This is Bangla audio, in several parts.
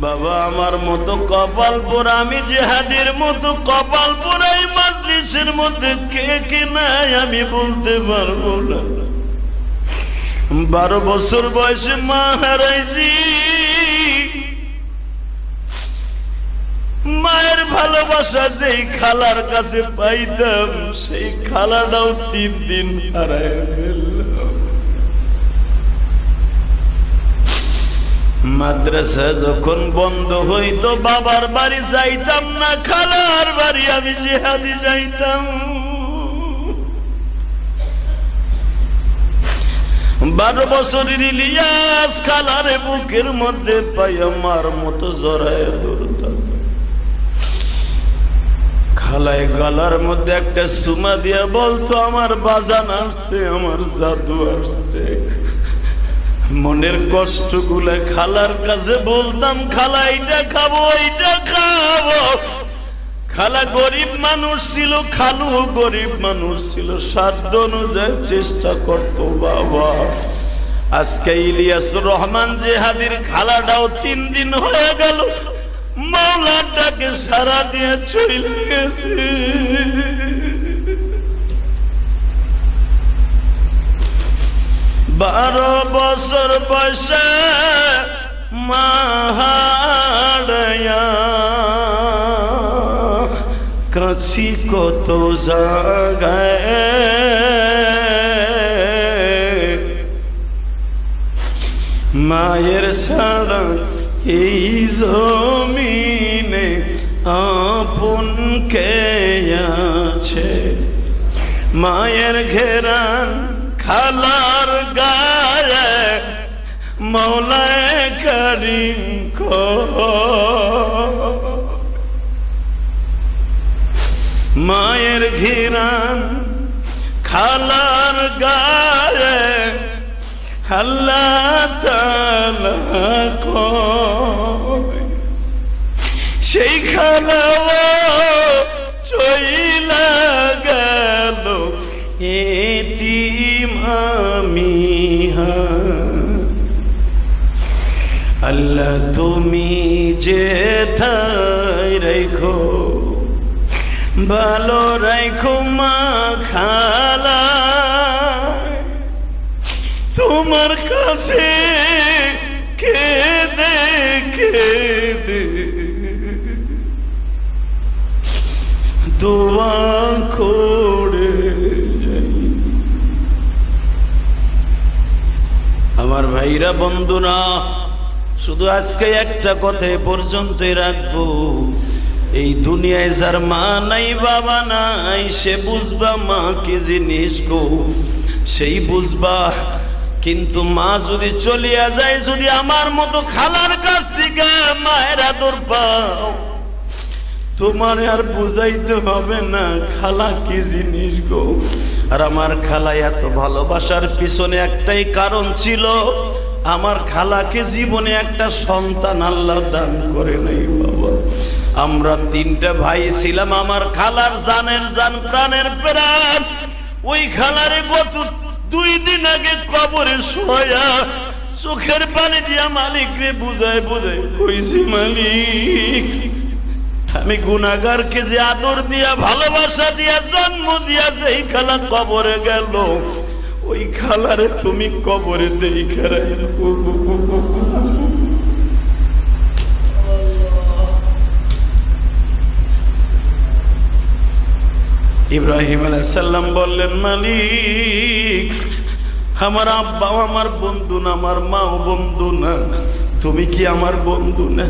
বাবা আমার মতো কপাল পোড়া, আমি জিহাদির মতো কপাল পোড়া এই মাজলিসের মধ্যে কে কে নাই আমি বলতে পারবো না। 12 বছর বয়সে মা হারাইছি, মায়ের ভালোবাসা যেই খালার কাছে পাইতাম সেই খালাটাও 3 দিন হারায় ফেললাম। মাদ্রাসা যখন বন্ধ হইতো বাবার বাড়ি যাইতাম না, খালার বাড়ি আমি জিহাদি যাইতাম। 12 বছরের ইলিয়াস খালারে বুকের মধ্যে পাই আমার মতো জড়ায় ধরতাম। খালায় গলার মধ্যে একটা সুমা দিয়া বলতো আমার বাজান আসছে, আমার জাদু আসছে। মনের কষ্টগুলো খালার কাছে বলতাম, খালা এইটা খাবো এইটা খাবো। খালা গরিব মানুষ ছিল, খালু গরিব মানুষ ছিল, সাধ্য অনুযায়ী চেষ্টা করতো। বাবা আজকে ইলিয়াসুর রহমান জিহাদির খালাটাও 3 দিন হয়ে গেল, মাওলাটাকে সারা দিয়ে চলে গেছে। 12 বছর বয়সে মা হারায়া কাছি কত জায়গায়, মায়ের ছাড়া এই জমিনে আপন কে আছে। মায়ের ঘেরান খালার গায়ে মৌলায়ে করিম কো, মায়ের ঘেরান খালার গায়ে আল্লাহ তাআলা কো। সেই খালাও চইলা গেল এতিম আমি। আল্লাহ তুমি যেথায় রাখো ভালো রাখো মা খালা, তোমার কাছে কেঁদে কেঁদে দোয়া করে যাই। আমার ভাইরা বন্ধুরা, শুধু আজকে একটা কথা পর্যন্তই রাখবো, এই দুনিয়ায় যার মা নাই বাবা নাই সে বুঝবা মা কি জিনিস গো, সেই বুঝবা। কিন্তু মা যদি চলিয়া যায়, যদি আমার মতো খালার কাছ থেকে মায়ের আদর পাও, তোমার আর বুঝাইতে হবে না খালা কি জিনিস গো। আর আমার খালা এত ভালোবাসার পিছনে একটাই কারণ ছিল, আমার খালাকে জীবনে একটা সন্তান আল্লাহ দান করে নাই বাবা। আমরা 3টা ভাই ছিলাম, আমার খালার জানের জান প্রাণের প্রাণ। ওই খালারে গত 2 দিন আগে কবরে শোয়া চোখের পানি দিয়া মালিক রে বুঝায় বুঝায় কইছি, মালিক আমি গুনাহগারকে যে আদর দিয়া ভালোবাসা দিয়া জন্ম দিয়া যেই খালা কবরে গেল, ওই খালারে তুমি কবরে দেইখা রাখো। ইব্রাহিম আলাইহিস সালাম বললেন, মালিক আমার আব্বা আমার বন্ধু না, আমার মাও বন্ধু না, তুমি কি আমার বন্ধু না?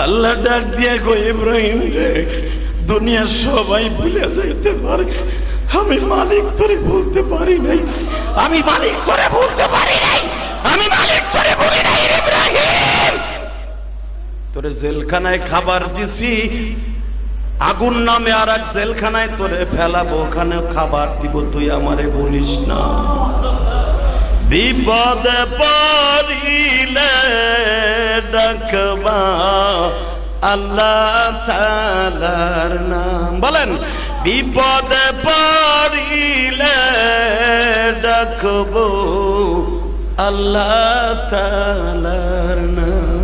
আল্লাহ ডাক দিয়ে কই, ইব্রাহিম রে দুনিয়ার সবাই ভুলে যাইতে পারে, আমি মালিক তোরে বলতে পারি নাই, আমি মালিক তোরে বলতে পারি নাই, আমি মালিক তোরে বলি নাই। ইব্রাহিম তোরে জেলখানায় খাবার দিছি, আগুন নামে আর এক জেলখানায় তোরে ফেলাবো, ওখানে খাবার দিব, তুই আমারে বলিস না। বিপদে পড়িলে ডাকবা আল্লাহ তাআলার নাম, বলেন বিপদে পড়িলে ডাকবো আল্লাহ তাআলার নাম।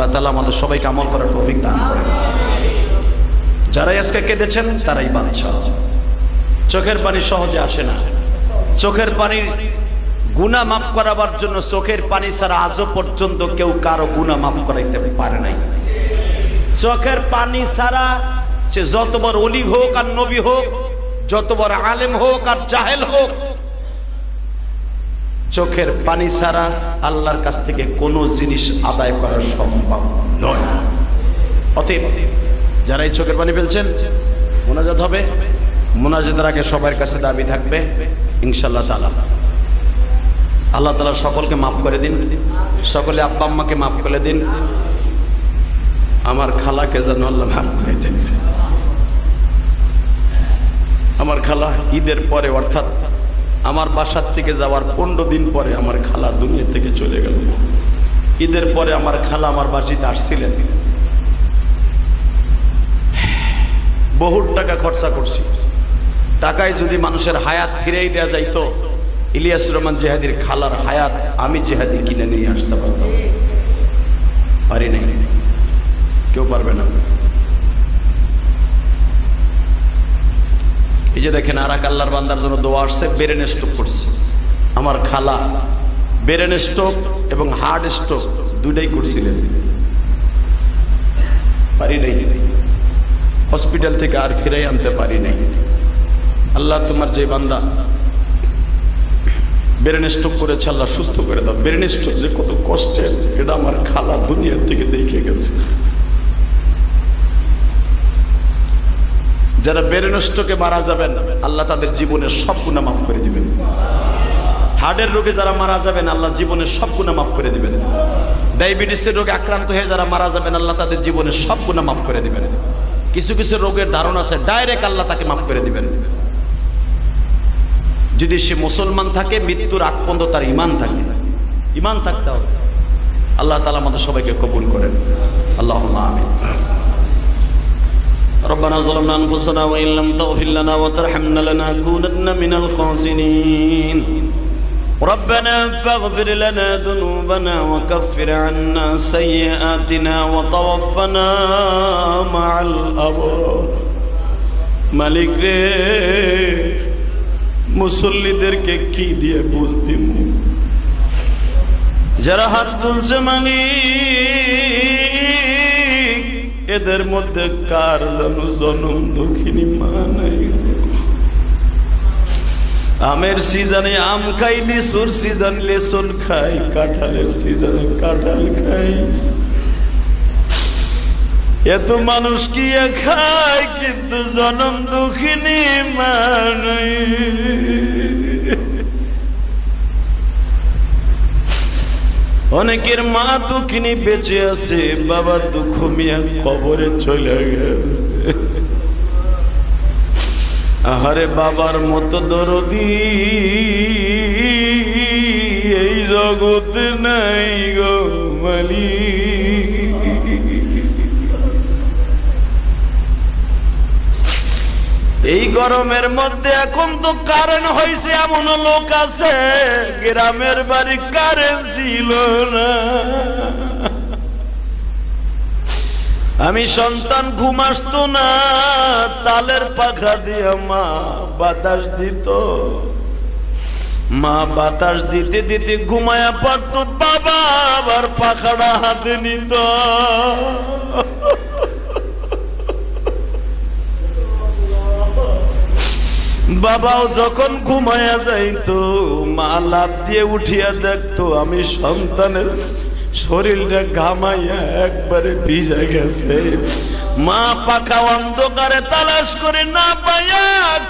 আল্লাহ তাআলা আমাদের সবাইকে আমল করার তৌফিক দান করেন। যারাই আজকে কেঁদেছেন তারাই বাদশা। চোখের পানি সহজে আসে না। চোখের পানির গুনাহ মাফ করাবার জন্য চোখের পানি ছাড়া আজও পর্যন্ত কেউ কারো গুনাহ মাফ করাইতে পারে নাই। চোখের পানি ছাড়া সে যত বড় ওলি হোক আর নবী হোক, যত বড় আলেম হোক আর জাহেল হোক, চোখের পানি ছাড়া আল্লাহর কাছ থেকে কোনো জিনিস আদায় করা সম্ভব নয়। অতএব যারা এই চোখের পানি ফেলছেন, মোনাজাত হবে। মোনাজাতের আগে সবার কাছে দাবি থাকবে ইনশাআল্লাহ তাআলা আল্লাহ তাআলা সকলকে মাফ করে দিন, সকলে আব্বা আম্মাকে মাফ করে দিন, আমার খালাকে যেন আল্লাহ মাফ করে দেন। আমার খালা ঈদের পরে, অর্থাৎ আমার বাসার থেকে যাওয়ার 15 দিন পরে আমার খালা দুনিয়া থেকে চলে গেল। ঈদের পরে আমার খালা আমার বাড়িতে আসছিলেন। বহুত টাকা খরচা করছি। টাকায় যদি মানুষের হায়াত ফিরেই দেওয়া যাইতো, ইলিয়াস রহমান জিহাদির খালার হায়াত আমি জিহাদি কিনে নিয়ে আসতে পারতাম। পারি নাই, কেউ পারবে না। এই যে দেখেন, আর এক আল্লাহর বান্দার জন্য দোয়া আসছে, ব্রেন স্ট্রোক করছে। আমার খালা ব্রেন স্ট্রোক এবং হার্ট স্ট্রোক দুইটাই করছিলেন। পারি নাই, হসপিটাল থেকে আর ফিরাই আনতে পারি নাই। আল্লাহ তোমার যে বান্দা ব্রেন স্ট্রোক করেছে, আল্লাহ সুস্থ করে দাও। ব্রেন স্ট্রোক যে কত কষ্টের, এটা আমার খালা দুনিয়ার থেকে দেখে গেছে। যারা ব্রেন স্ট্রোকে মারা যাবেন, আল্লাহ তাদের জীবনের সব গুনাহ মাফ করে দিবেন। হার্টের রোগে যারা মারা যাবেন, আল্লাহ জীবনের সব গুনাহ মাফ করে দিবেন। ডায়াবেটিসের রোগে আক্রান্ত হয়ে যারা মারা যাবেন, আল্লাহ তাদের জীবনের সব গুনাহ মাফ করে দিবেন। কিছু কিছু রোগের ধারণা আছে, ডাইরেক্ট আল্লাহ তাকে মাফ করে দিবেন। যদি সে মুসলমান থাকে, মৃত্যুর আগ পর্যন্ত তার ঈমান থাকে, ঈমান থাকতে হবে। আল্লাহ তাআলা আমাদের সবাইকে কবুল করেন, আল্লাহুম্মা আমিন। ربنا ظلمنا أنفسنا وإن لم تغفر لنا وترحمنا لنكونن من الخاسرين ربنا فاغفر لنا ذنوبنا وكفر عنا سيئاتنا وتوفنا مع الأبرار মালিক রে, মুসল্লিদেরকে কি দিয়ে বুঝ দিব? যারা হাত তুলছে মালিক, এদের মধ্যে কার যেন জনম দুঃখিনী মা নাই। আমের সিজনে আম খাই, লিচুর সিজন লেসন খাই, কাঁঠালের সিজনে কাঁঠাল খাই। এত মানুষ কি খায়, কিন্তু জনম দুঃখিনী মা নাই। অনেকের মা দুঃখিনী বেঁচে আছে, বাবা দুঃখ মিয়া কবরে চলে গেছে। আহারে বাবার মতো দরদি এই জগতে নাই গো মালিক। এই গরমের মধ্যে এখন তো কারেন্ট হয়েছে, এমন লোক আছে গ্রামের বাড়ি কারেন্ট ছিল না। আমি সন্তান ঘুম আসতো না, তালের পাখা দিয়ে মা বাতাস দিত। মা বাতাস দিতে দিতে ঘুমায়া পড়ত, বাবা আবার পাখাটা হাতে নিত। বাবাও যখন ঘুমায়া যাইতো, মা লাফ দিয়ে উঠিয়া দেখতো আমি সন্তানের শরীরটা ঘামাইয়া একবারে ভিজে গেছে। মা পাকা অন্ধকারে তালাশ করে না পাইয়া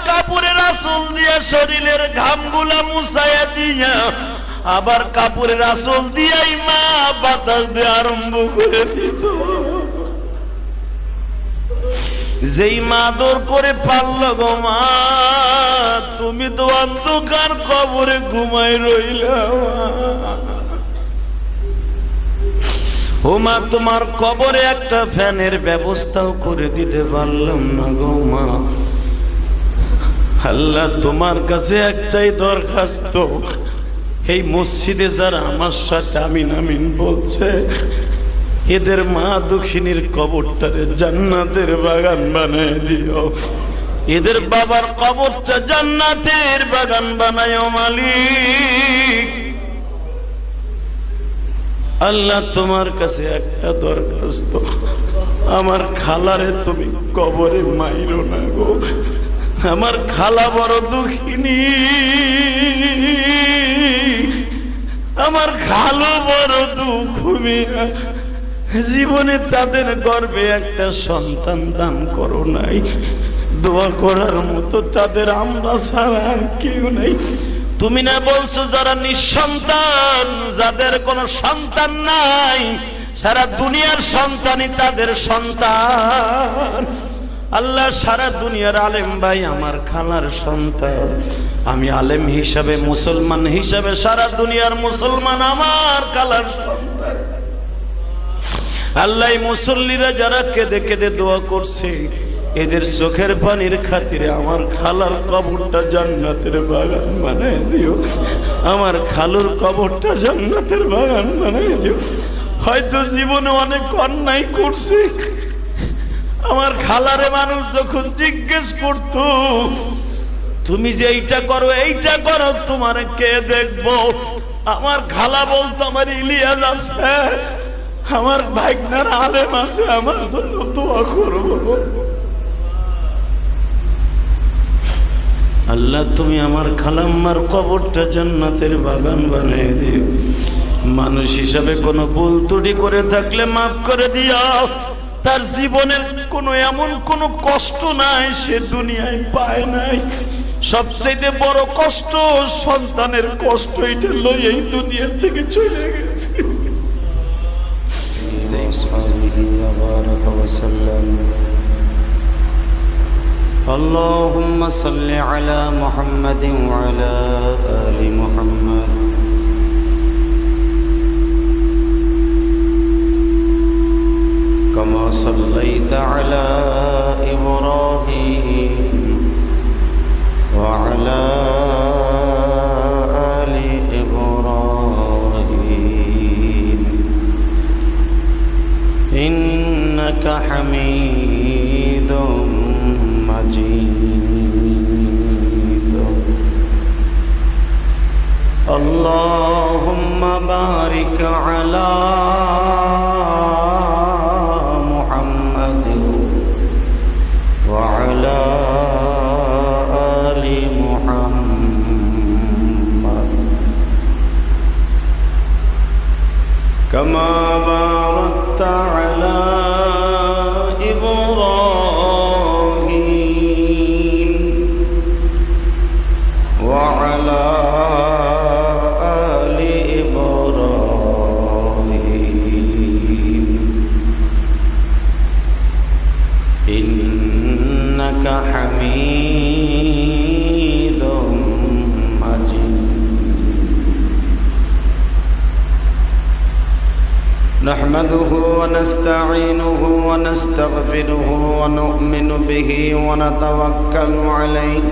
কাপড়ের আঁচল দিয়া শরীরের ঘামগুলা মুছাইয়া দিয়া আবার কাপড়ের আঁচল দিয়াই মা বাতাস দিয়ে আরম্ভ করে দিত। যেই মা দৌড় করে পারল গো মা, তুমি তো অন্ধকার কবরে ঘুমাই রইলা। ও মা, তোমার কবরে একটা ফ্যানের ব্যবস্থাও করে দিতে পারলাম না গো মা। আল্লাহ, তোমার কাছে একটাই দরখাস্ত, এই মসজিদে যারা আমার সাথে আমিন আমিন বলছে, এদের মা দুঃখিনীর কবরটারে জান্নাতের বাগান বানায় দিও, এদের বাবার কবরটা জান্নাতের বাগান বানায় মালিক। আল্লাহ তোমার কাছে একটা দরখাস্ত, আমার খালারে তুমি কবরে মাইরো না গো, আমার খালা বড় দুঃখিনী, আমার খালো বড় দুঃখ মিয়া, জীবনে তাদের গর্ভে একটা সন্তান দান করো নাই, দোয়া করার মতো তাদের আমরা ছাড়া আর কেউ নাই। তুমি না বলছো যারা নিঃসন্তান, যাদের কোনো সন্তান নাই, সারা দুনিয়ার সন্তানই তাদের সন্তান। আল্লাহ সারা দুনিয়ার আলেম ভাই আমার খালার সন্তান, আমি আলেম হিসাবে মুসলমান হিসাবে সারা দুনিয়ার মুসলমান আমার খালার সন্তান। আল্লাহ মুসল্লিরা যারা কেঁদে কেঁদে দোয়া করছে, এদের চোখের পানির খাতিরে আমার খালার কবরটা জান্নাতের বাগান বানায় দিও, আমার খালুর কবরটা জান্নাতের বাগান বানায় দিও। হয়তো জীবনে অনেক অন্যায় করছে, আমার খালারে মানুষ যখন জিজ্ঞেস করত তুমি যে এইটা করো এইটা করো তোমার কে দেখবো, আমার খালা বলতো আমার ইলিয়াস আছে, আমার ভাইগনার আলেম আছে, আমার জন্য দোয়া করবো। আল্লাহ তুমি আমার খালাম্মার কবরটা জান্নাতের বাগান বানিয়ে দিও। মানুষ হিসাবে কোনো ভুল ত্রুটি করে থাকলে মাফ করে দিও। তার জীবনের কোনো এমন কোনো কষ্ট নাই সে দুনিয়ায় পায় নাই। সবচেয়ে বড় কষ্ট সন্তানের কষ্ট, এটা লই এই দুনিয়া থেকে চলে গেছে। اللهم صل على محمد وعلى آل محمد كما صليت على إبراهيم وعلى آل إبراهيم إنك حميد مجيد. اللهم بارك على محمد وعلى آل محمد كما باركت على إبراهيم وعلى آل إبراهيم إنك حميد مجيد. نحمده ونستعينه ونستغفره ونؤمن به ونتوكل عليه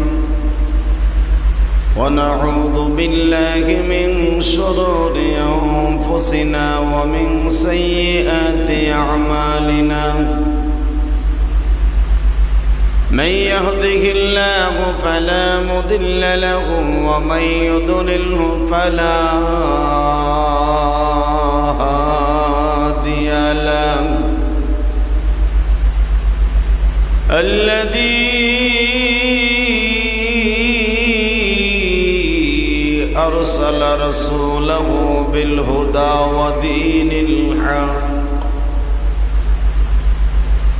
ونعوذ بالله من شرور أنفسنا ومن سيئات أعمالنا. من يهده الله فلا مضل له ومن يضلله فلا هادي له. الذي أرسل رسوله بالهدى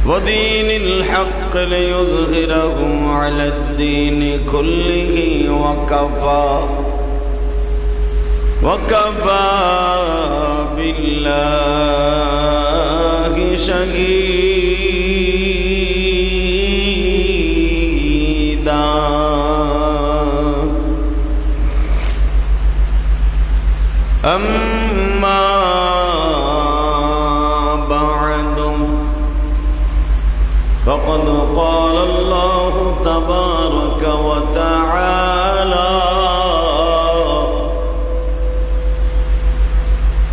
ودين الحق ليظهره على الدين كله وكفى بالله شهيدا. أما بعد فقد قال الله تبارك وتعالى: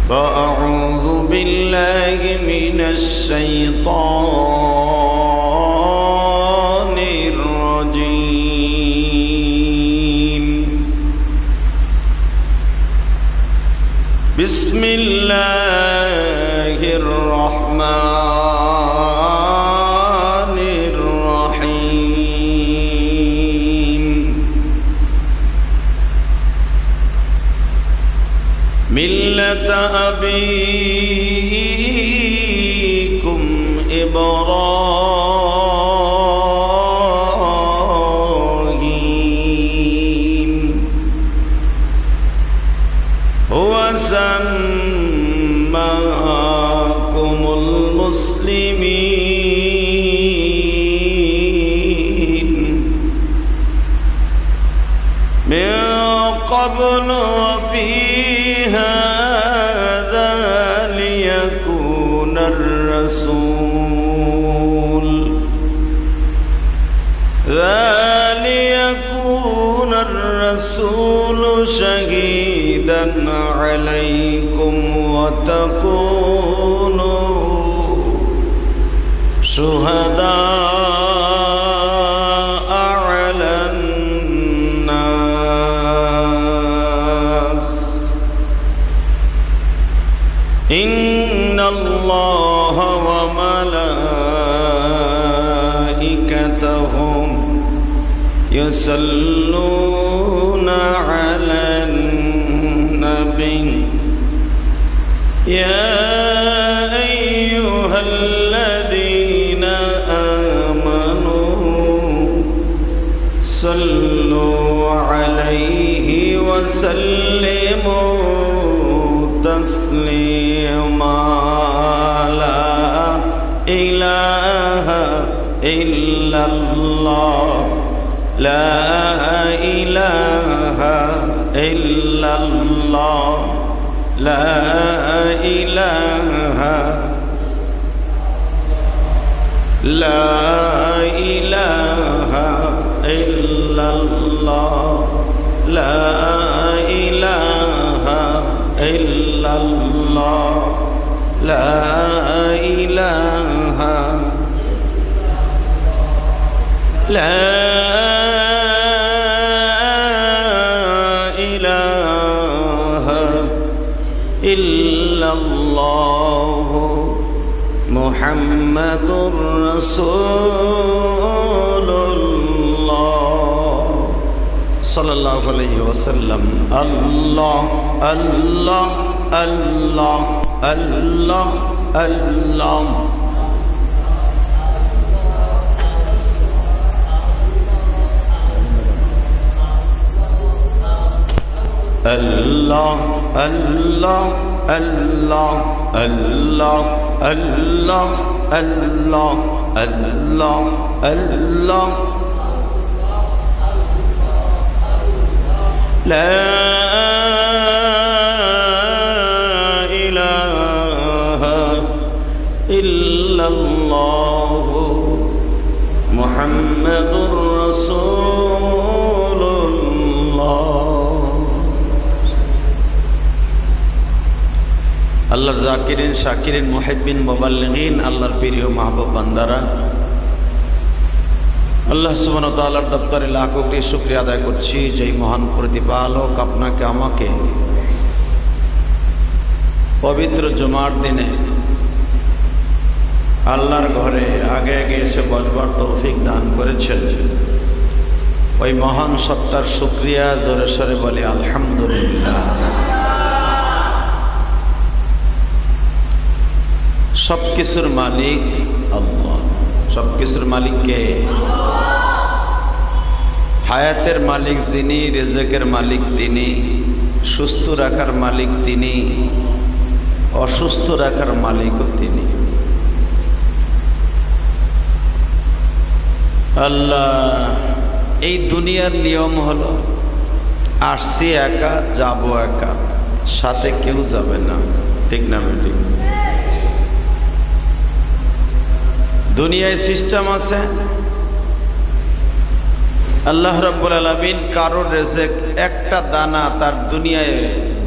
فأعوذ بالله من الشيطان الرجيم بسم الله الرحمن الرحيم ملة أبيكم إبراهيم هو سماكم المسلمين من قبل وفي هذا ليكون الرسول شهيدا عليكم وتكونوا شهداء على الناس إن الله وملائكته يصلون على النبي يا أيها الذين آمنوا صلوا عليه وسلموا تسليما لا إله إلا الله لا إله إلا الله لا إله إلا الله لا إله إلا الله لا إله لا إله إلا الله محمد رسول الله صلى الله عليه وسلم الله الله الله الله الله الله الله الله الله الله الله الله الله لا إله إلا الله محمد رسول الله আল্লাহর জাকিরিন শাকিরিন মুহিব্বিন মুবাল্লিগিন আল্লাহর প্রিয় মাহবুব বান্দারা আল্লাহ সুবহানাহু ওয়া তাআলার দপ্তরে লাখো কোটি শুকরিয়া আদায় করছি যেই মহান প্রতিপালক আপনাকে আমাকে পবিত্র জুমার দিনে আল্লাহর ঘরে আগে আগে এসে বসবার তৌফিক দান করেছেন ওই মহান সত্তার শুকরিয়া জোরে সোরে বলি আলহামদুলিল্লাহ সবকিছুর মালিক আল্লাহ সবকিছুর মালিক কে হায়াতের মালিক যিনি রিজকের মালিক তিনি সুস্থ রাখার মালিক তিনি অসুস্থ রাখার মালিকও তিনি আল্লাহ এই দুনিয়ার নিয়ম হলো আসছি একা যাব একা সাথে কেউ যাবে না ঠিক না ঠিক দুনিয়ায় সিস্টেম আছে আল্লাহ রাব্বুল আলামিন কারোর রিজিক একটা দানা তার দুনিয়ায়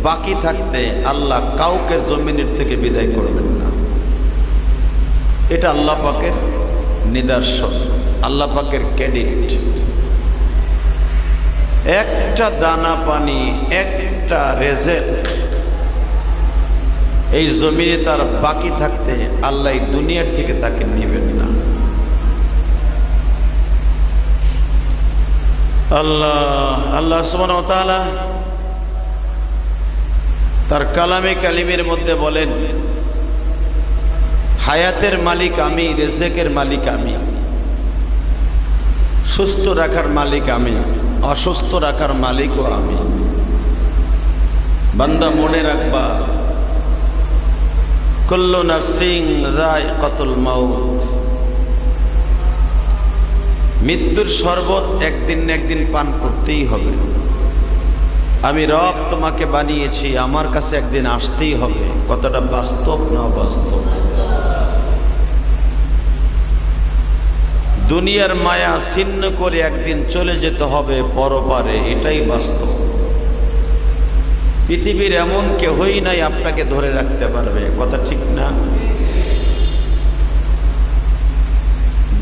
বাকি থাকতে আল্লাহ কাউকে জমিনের থেকে বিদায় করবেন না। এটা আল্লাহ পাকের নিদর্শন, আল্লাহ পাকের ক্রেডিট। একটা দানা পানি, একটা রেজেক এই জমিনে তার বাকি থাকতে আল্লাহ এই দুনিয়ার থেকে তাকে নেবেন না। আল্লাহ সুবহানাহু ওয়া তাআলা তার কালামে কালিমের মধ্যে বলেন, হায়াতের মালিক আমি, রিজেকের মালিক আমি, সুস্থ রাখার মালিক আমি, অসুস্থ রাখার মালিকও আমি। বান্দা মনে রাখবা, কুল্লু নাফসিন যায়কাতুল মাউত, মৃত্যুর শরবত একদিন না একদিন পান করতেই হবে। আমি রব তোমাকে বানিয়েছি, আমার কাছে একদিন আসতেই হবে। কথাটা বাস্তব না অবাস্তব? দুনিয়ার মায়া ছিন্ন করে একদিন চলে যেতে হবে পরপারে, এটাই বাস্তব। পৃথিবীর এমন কেউই নাই আপনাকে ধরে রাখতে পারবে, কথা ঠিক না?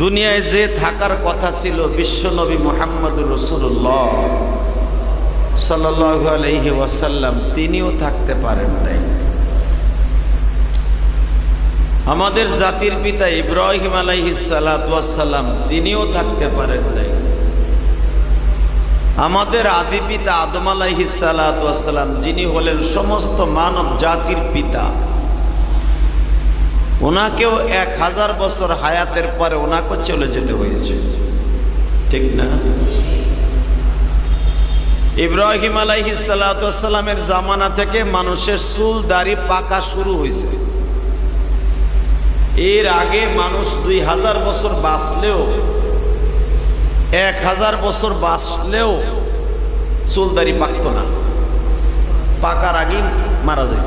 দুনিয়ায় যে থাকার কথা ছিল বিশ্বনবী মুহাম্মদুর রাসূলুল্লাহ সাল্লাল্লাহু আলাইহি ওয়াসাল্লাম, তিনিও থাকতে পারেন নাই। আমাদের জাতির পিতা ইব্রাহিম আলাইহিস সালাতু ওয়াস সালাম, তিনিও থাকতে পারেন নাই। আমাদের আদি পিতা আদম আলাইহিস সালাতু ওয়াস সালাম, যিনি হলেন সমস্ত মানব জাতির পিতা, ওনাকেও 1000 বছর হায়াতের পরে ওনাকেও চলে যেতে হয়েছে, ঠিক না? ইব্রাহিম আলাইহিস সালাতু ওয়াস সালামের জামানা থেকে মানুষের চুল দাড়ি পাকা শুরু হয়েছে। এর আগে মানুষ 2000 বছর বাঁচলেও, 1000 বছর বাঁচলেও চুল দাড়ি পাকত না, পাকার আগেই মারা যায়।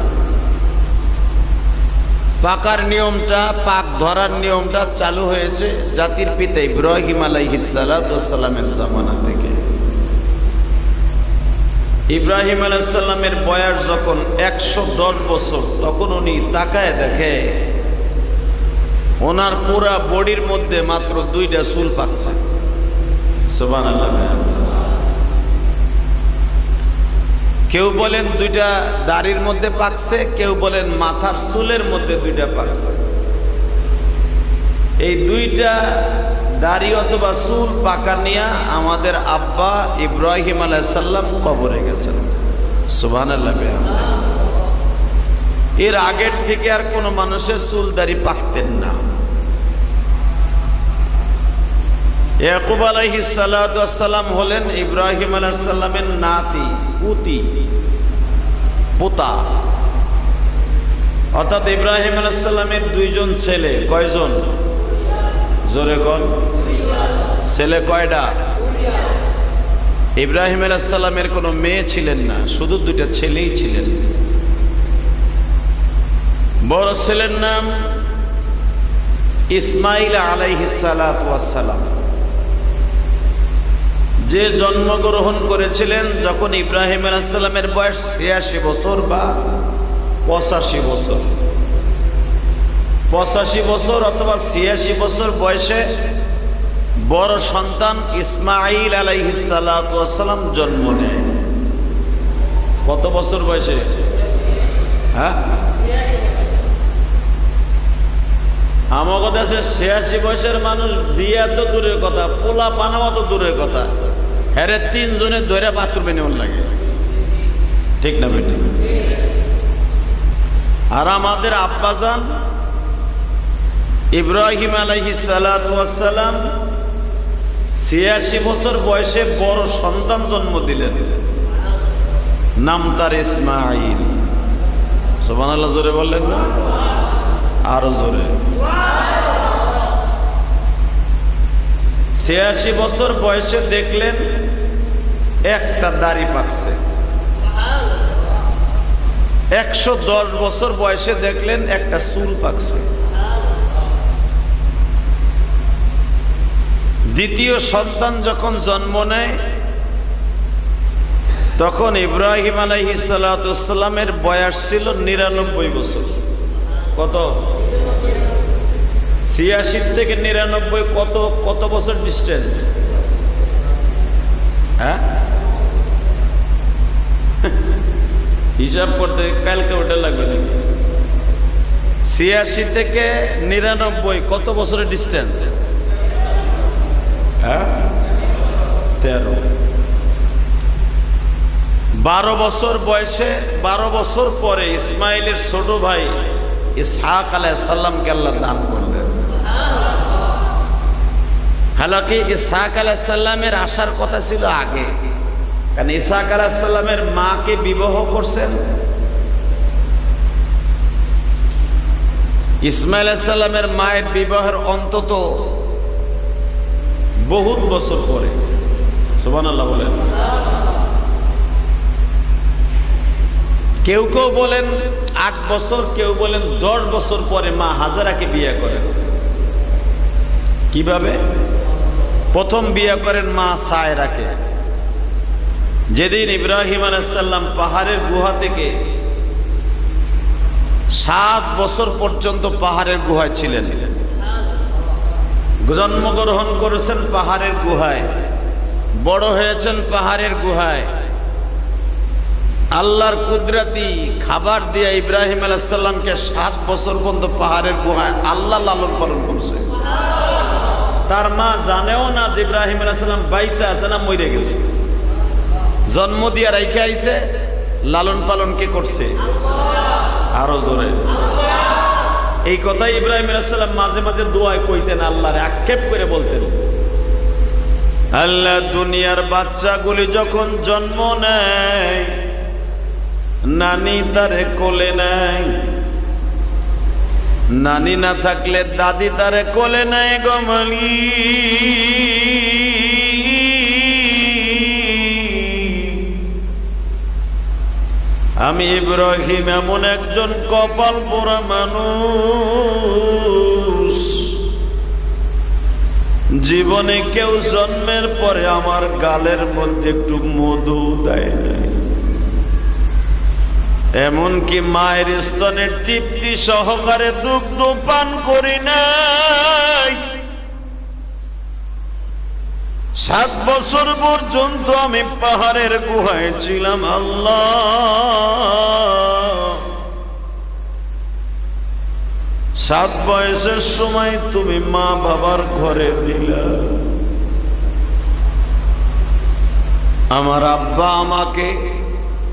পাকার নিয়মটা, পাক ধরার নিয়মটা চালু হয়েছে জাতির পিতা ইব্রাহিম আলাইহিস সালাতু ওয়াস সালামের জামানা থেকে। ইব্রাহিম আলাইহিস সালামের বয়স যখন 110 বছর, তখন উনি তাকায় দেখে ওনার পুরা বডির মধ্যে মাত্র 2টা চুল পাকছে। সুবহানাল্লাহ। কেউ বলেন 2টা দাড়ির মধ্যে পাকছে, কেউ বলেন মাথার চুলের মধ্যে 2টা পাকছে। এই 2টা দাড়ি অথবা চুল পাকা নিয়ে আমাদের আব্বা ইব্রাহিম আলাইহিস সালাম কবরে গেছেন। সুবহানাল্লাহ। এর আগের থেকে আর কোনো মানুষের চুল দাড়ি পাকতেন না। ইয়াকুব আলাইহিস সালাতু ওয়াস সালাম হলেন ইব্রাহিম আলাইহিস সালামের নাতি, পুতি, পোতা। অর্থাৎ ইব্রাহিম আলাইহিস সালামের 2জন ছেলে। কয়জন? জোরে কোন? ছেলে কয়টা? ইব্রাহিম আলাইহিস সালামের কোনো মেয়ে ছিলেন না, শুধু 2টা ছেলেই ছিলেন। বড় ছেলের নাম ইসমাইল আলাইহিস সালাতু ওয়াস সালাম, যে জন্মগ্রহণ করেছিলেন যখন ইব্রাহিম আলাইহিস সালামের বয়স 86 বছর বা 85 বছর। 85 বছর অথবা 86 বছর বয়সে বড় সন্তান ইসমাইল আলাইহিস সালাতু ওয়াস সালাম জন্ম নেয়। কত বছর বয়সে? হ্যাঁ, আমাদের দেশে 86 বয়সের মানুষ বিয়ে তো দূরের কথা, পোলা পানাও তো দূরের কথা, হ্যাঁ 3 জনের ধরে বাথরুমে নেওয়ার লাগে, ঠিক না বেটি? আর আমাদের আব্বাজান ইব্রাহিম আলাইহিস সালাতু ওয়াস সালাম 86 বছর বয়সে বড় সন্তান জন্ম দিলেন, নাম তার ইসমাইল। সুবহানাল্লাহ, জোরে বললেন না? আরো জোরে। 86 বছর বয়সে দেখলেন একটা দাড়ি পাকছে। 110 বছর বয়সে দেখলেন একটা চুল পাকছে। দ্বিতীয় সন্তান যখন জন্ম নেয় তখন ইব্রাহিম আলাইহিস সালাতু ওয়াস সালামের বয়স ছিল 99 বছর। কত? 86 থেকে 99 কত বছর ডিস্টেন্স? হ্যাঁ, হিসাব করতে ক্যালকুলেটর লাগবে নাকি? 86 থেকে 99 কত বছরের ডিস্টেন্স? হ্যাঁ, 13। 12 বছর বয়সে, 12 বছর পরে ইসমাইলের ছোট ভাই ইসহাক আলাইহিস সালামকে আল্লাহ দান করলেন। হালাকি ইসহাক আলাইহিস সালামের আসার কথা ছিল আগে, কারণ ইসহাক আলাইহিস সালামের মাকে বিবাহ করছেন ইসমাইল আলাইহিস সালামের মায়ের বিবাহের অন্তত বহুত বছর পরে। সুবহানাল্লাহ বলেন। কেউ কেউ বলেন 8 বছর, কেউ বলেন 10 বছর পরে মা হাজারাকে বিয়ে করেন। কিভাবে? প্রথম বিয়ে করেন মা সায়রাকে। যেদিন ইব্রাহিম আলাইহিস সালাম পাহাড়ের গুহা থেকে 7 বছর পর্যন্ত পাহাড়ের গুহায় ছিলেন, জন্মগ্রহণ করেছেন পাহাড়ের গুহায়, বড় হয়েছেন পাহাড়ের গুহায়। আল্লাহর কুদরতি খাবার দিয়ে ইব্রাহিম আলাইহিস সালামকে 7 বছর পর্যন্ত পাহাড়ের গুহায় আল্লাহ লালন পালন করছে। তার মা জানেও না যে ইব্রাহিম আলাইহিস সালাম বাইচা আছে না মরে গেছে। জন্ম দিয়া রাইখে আইছে, লালন পালন কে করছে? আরো জোরে। এই কথাই ইব্রাহিম আলাইহিস সালাম মাঝে মাঝে দোয়ায় কইতেন, আল্লাহরে আক্ষেপ করে বলতেন, আল্লাহ দুনিয়ার বাচ্চাগুলি যখন জন্ম নেয় নানি তারে কোলে নেয়, নানি না থাকলে দাদি তারে কোলে নেয় গো মালি। আমি ইব্রাহিম এমন একজন কপাল পোড়া মানুষ, জীবনে কেউ জন্মের পরে আমার গালের মধ্যে একটু মধু দেয় নাই, এমনকি মায়ের স্তনের তৃপ্তি সহকারে দুগ্ধ পান করি নাই। 7 বছর পর্যন্ত আমি পাহাড়ের গুহায় ছিলাম। আল্লাহ, 7 বয়সের সময় তুমি মা বাবার ঘরে দিলা। আমার আব্বা আমাকে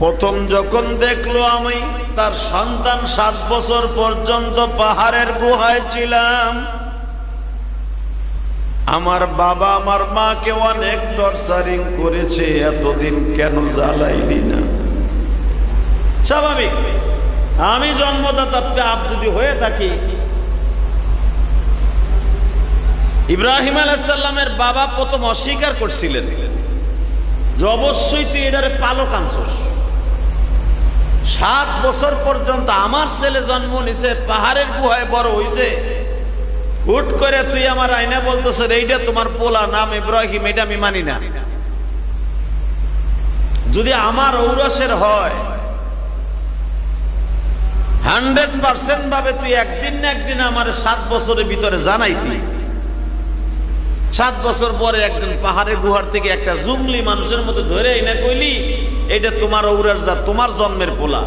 প্রথম যখন দেখলো আমি তার সন্তান 7 বছর পর্যন্ত পাহাড়ের গুহায় ছিলাম, আমার বাবা আমার মাকে অনেক টর্চারিং করেছে, এতদিন কেন জ্বালাইলি না? স্বাভাবিক, আমি জন্মদাতা পাপ যদি হয়ে থাকি। ইব্রাহিম আলাইহিস সালামের বাবা প্রথম অস্বীকার করছিলেন যে অবশ্যই তুই এটারে পালক আনছস। 7 বছর পর্যন্ত আমার ছেলে জন্ম নিছে, পাহাড়ের গুহায় বড় হইছে, হুট করে তুই আমার আইনা বলতেছ এইটা তোমার পোলা, নাম ইব্রাহিম, এটা আমি মানি না। যদি আমার ঔরসের হয় 100% ভাবে তুই একদিন না একদিন আমার 7 বছরের ভিতরে জানাইতি। 7 বছর পরে একজন পাহাড়ের গুহার থেকে একটা জুংলি মানুষের মতো ধরে এনে কইলি এটা তোমার ঔরার জাত, তোমার জন্মের পোলা।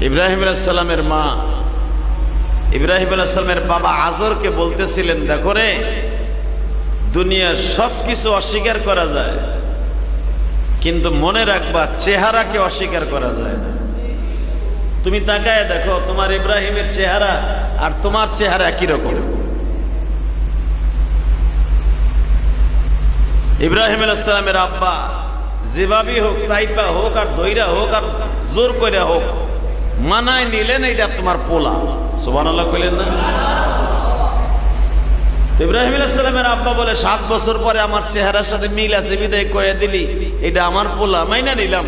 ইব্রাহিম আলাইহিস সালামের মা, ইব্রাহিম আলাইহিস সালামের বাবা আজরকে বলতেছিলেন, দেখো রে, দুনিয়ার সবকিছু অস্বীকার করা যায়, কিন্তু মনে রাখবা চেহারাকে অস্বীকার করা যায় না। তুমি তাকায় দেখো তোমার ইব্রাহিমের চেহারা আর তোমার চেহারা একই রকম। ইব্রাহিম আলাইহিস সালামের আব্বা যেভাবেই হোক, সাইফা হোক আর দইরা হোক আর জোর করে হোক, মানায় নিলেন এটা তোমার পোলা। সুবহানাল্লাহ কইলেন না? ইব্রাহিম আলাইহিস সালামের আব্বা বলে 7 বছর পরে আমার চেহারার সাথে মিল আছে বিদায় কয়ে দিলি এটা আমার পোলা, মাইনা নিলাম।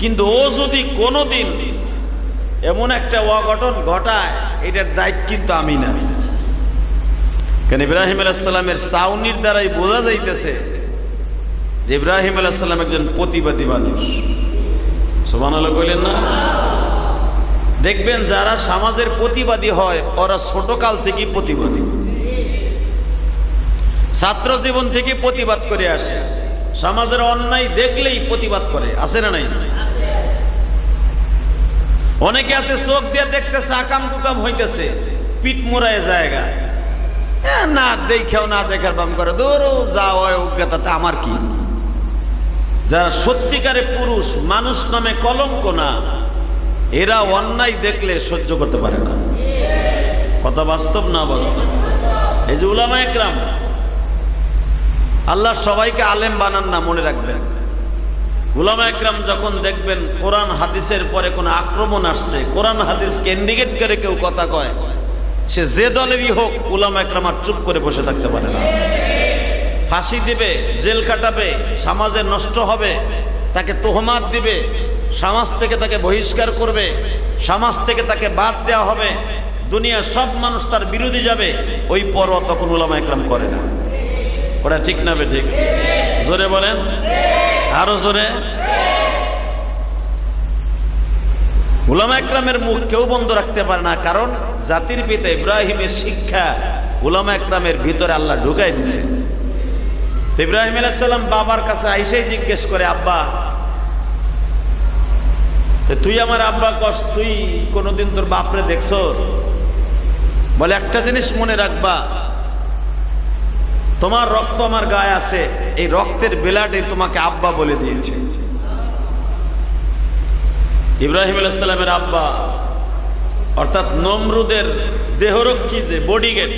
কিন্তু ও যদি কোনোদিন এমন একটা অঘটন ঘটায় এটার দায়িত্ব কিন্তু আমি না। কারণ ইব্রাহিম আলাইহিস সালামের চাউনির দ্বারাই বোঝা যাইতেছে যে ইব্রাহিম আলাইহিস সালাম একজন প্রতিবাদী মানুষ। সুবহানাল্লাহ কইলেন না? দেখবেন যারা সমাজের প্রতিবাদী হয় ওরা ছোটকাল থেকেই প্রতিবাদী, ছাত্র জীবন থেকে প্রতিবাদ করে আসে, সমাজের অন্যায় দেখলেই প্রতিবাদ করে, আছে না নাই? অনেকে আছে চোখ দিয়ে দেখতেছে আকাম কুকাম হইতেছে, পিঠ মোড়ায় জায়গা না দেখেও না দেখার বাম করে, দৌড়ো যাও অজ্ঞতাতে আমার কি। যারা সত্যিকারে পুরুষ, মানুষ নামে কলঙ্ক না, এরা অন্যায় দেখলে সহ্য করতে পারে না। কথা বাস্তব না বাস্তব? এই যে উলামা একরাম, আল্লাহ সবাইকে আলেম বানান না, মনে রাখবেন। উলামা একরাম যখন দেখবেন কোরআন হাদিসের পরে কোনো আক্রমণ আসছে, কোরআন হাদিসকে ইন্ডিকেট করে কেউ কথা কয়, সে যে দলেরই হোক, উলামা একরাম আর চুপ করে বসে থাকতে পারে না। ফাঁসি দিবে, জেল কাটাবে, সমাজে নষ্ট হবে, তাকে তোহমাত দিবে, সমাজ থেকে তাকে বহিষ্কার করবে, সমাজ থেকে তাকে বাদ দেওয়া হবে, দুনিয়ার সব মানুষ তার বিরোধী যাবে, ওই পরও তখন উলামা একরাম করে না। ওরা ঠিক না ঠিক? জোরে বলেন, আরো জোরে। উলামা একরামের মুখ কেউ বন্ধ রাখতে পারে না, কারণ জাতির পিতা ইব্রাহিমের শিক্ষা উলামা একরামের ভিতরে আল্লাহ ঢুকাই দিয়েছে। ইব্রাহিম আলাইহিস সালাম বাবার কাছে আইসাই জিজ্ঞেস করে, আব্বা তুই আমার আব্বা কস, তুই কোনদিন তোর বাপরে দেখছ? বলে একটা জিনিস মনে রাখবা, তোমার রক্ত আমার গায়ে আছে, এই রক্তের বেলাটি তোমাকে আব্বা বলে দিয়েছে। ইব্রাহিম আলাইহিস সালামের আব্বা অর্থাৎ নমরুদের দেহরক্ষী, যে বডিগার্ড,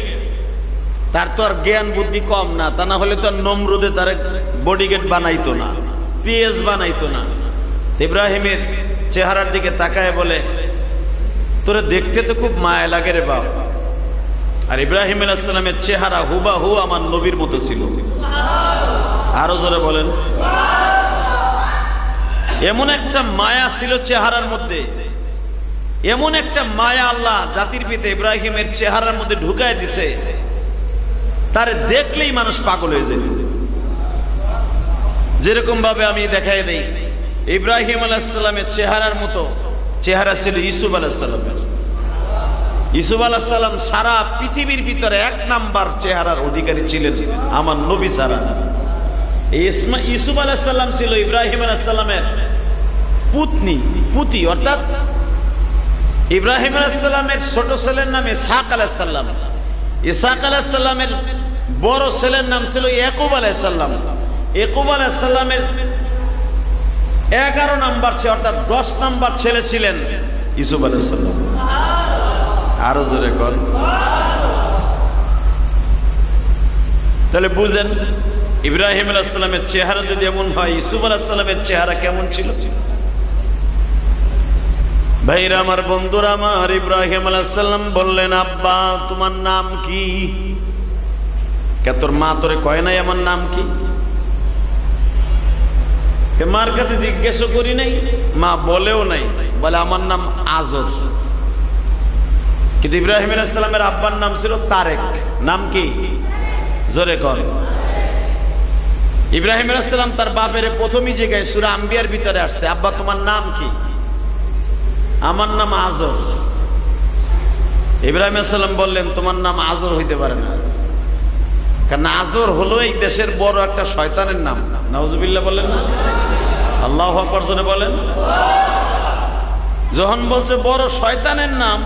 তার তো আর জ্ঞান বুদ্ধি কম না, তা না হলে তো আর নমরুদে তার বডিগার্ড বানাইতো না, পিএস বানাইতো না। ইব্রাহিমের চেহারার দিকে তাকায় বলে, তোরে দেখতে তো খুব মায়া লাগে রে বাপ। আর ইব্রাহিম আলাইহিস সালামের চেহারা হুবাহু আমার নবীর মতো ছিল। আরো জোরে বলেন। এমন একটা মায়া ছিল চেহারার মধ্যে, এমন একটা মায়া আল্লাহ জাতির পিতা ইব্রাহিমের চেহারার মধ্যে ঢুকায় দিছে, তারে দেখলেই মানুষ পাগল হয়ে যেত। যেরকম ভাবে আমি দেখাই দেই, ইব্রাহিম আলাইহিস সালামের চেহারার মতো চেহারা ছিল ইউসুফ আলাইহিস সালামের। ইউসুফ আলাইহিস সালাম সারা পৃথিবীর ভিতরে এক নাম্বার চেহারার অধিকারী ছিলেন আমার নবী ছাড়া। ইউসুফ আলাইহিস সালাম ছিল ইব্রাহিম আলাইহিস সালামের পুতি, অর্থাৎ ইব্রাহিম আলাইহিস সালামের ছোট ছেলের নাম ইসহাক আলাইহিস সালাম, ইসহাক আলাইহিস সালামের বড় ছেলের নাম ছিল ইয়াকুব আলাইহিস সালাম, ইয়াকুব আলাইহিস সালামের 11 নাম্বার ছেলে, অর্থাৎ 10 নাম্বার ছেলে ছিলেন ইউসুফ আলাইহিস সালাম। আরো জোরে কর। তাহলে বুঝেন, ইব্রাহিম আলাইহিস সালামের চেহারা যদি এমন হয়, ইউসুফ আলাইহিস সালামের চেহারা কেমন ছিল? ভাইরা আমার, বন্ধুরা আমার, ইব্রাহিম আলাইহিস সালাম বললেন, আব্বা তোমার নাম কি? কে তোর মা তোরে কয় নাই আমার নাম কি? মার কাছে জিজ্ঞেস করি নাই, মা বলেও নাই, বলে আমার নাম আজর। কিন্তু ইব্রাহিম আলাইহিস সালামের আব্বার নাম ছিল তারেক। নাম কি? জোরে কর। ইব্রাহিম আলাইহিস সালাম তার বাপের প্রথমই জায়গায় সূরা আম্বিয়ার ভিতরে আসছে, আব্বা তোমার নাম কি? আমার নাম আজর। ইব্রাহিম আলাইহিস সালাম বললেন, তোমার নাম আজর হইতে পারে না, কারণ আজর হলো এই দেশের বড় একটা শয়তানের নাম। নাউজুবিল্লাহ বলেন না? আল্লাহু আকবার জোরে বলেন। যখন বলছে বড় শয়তানের নাম,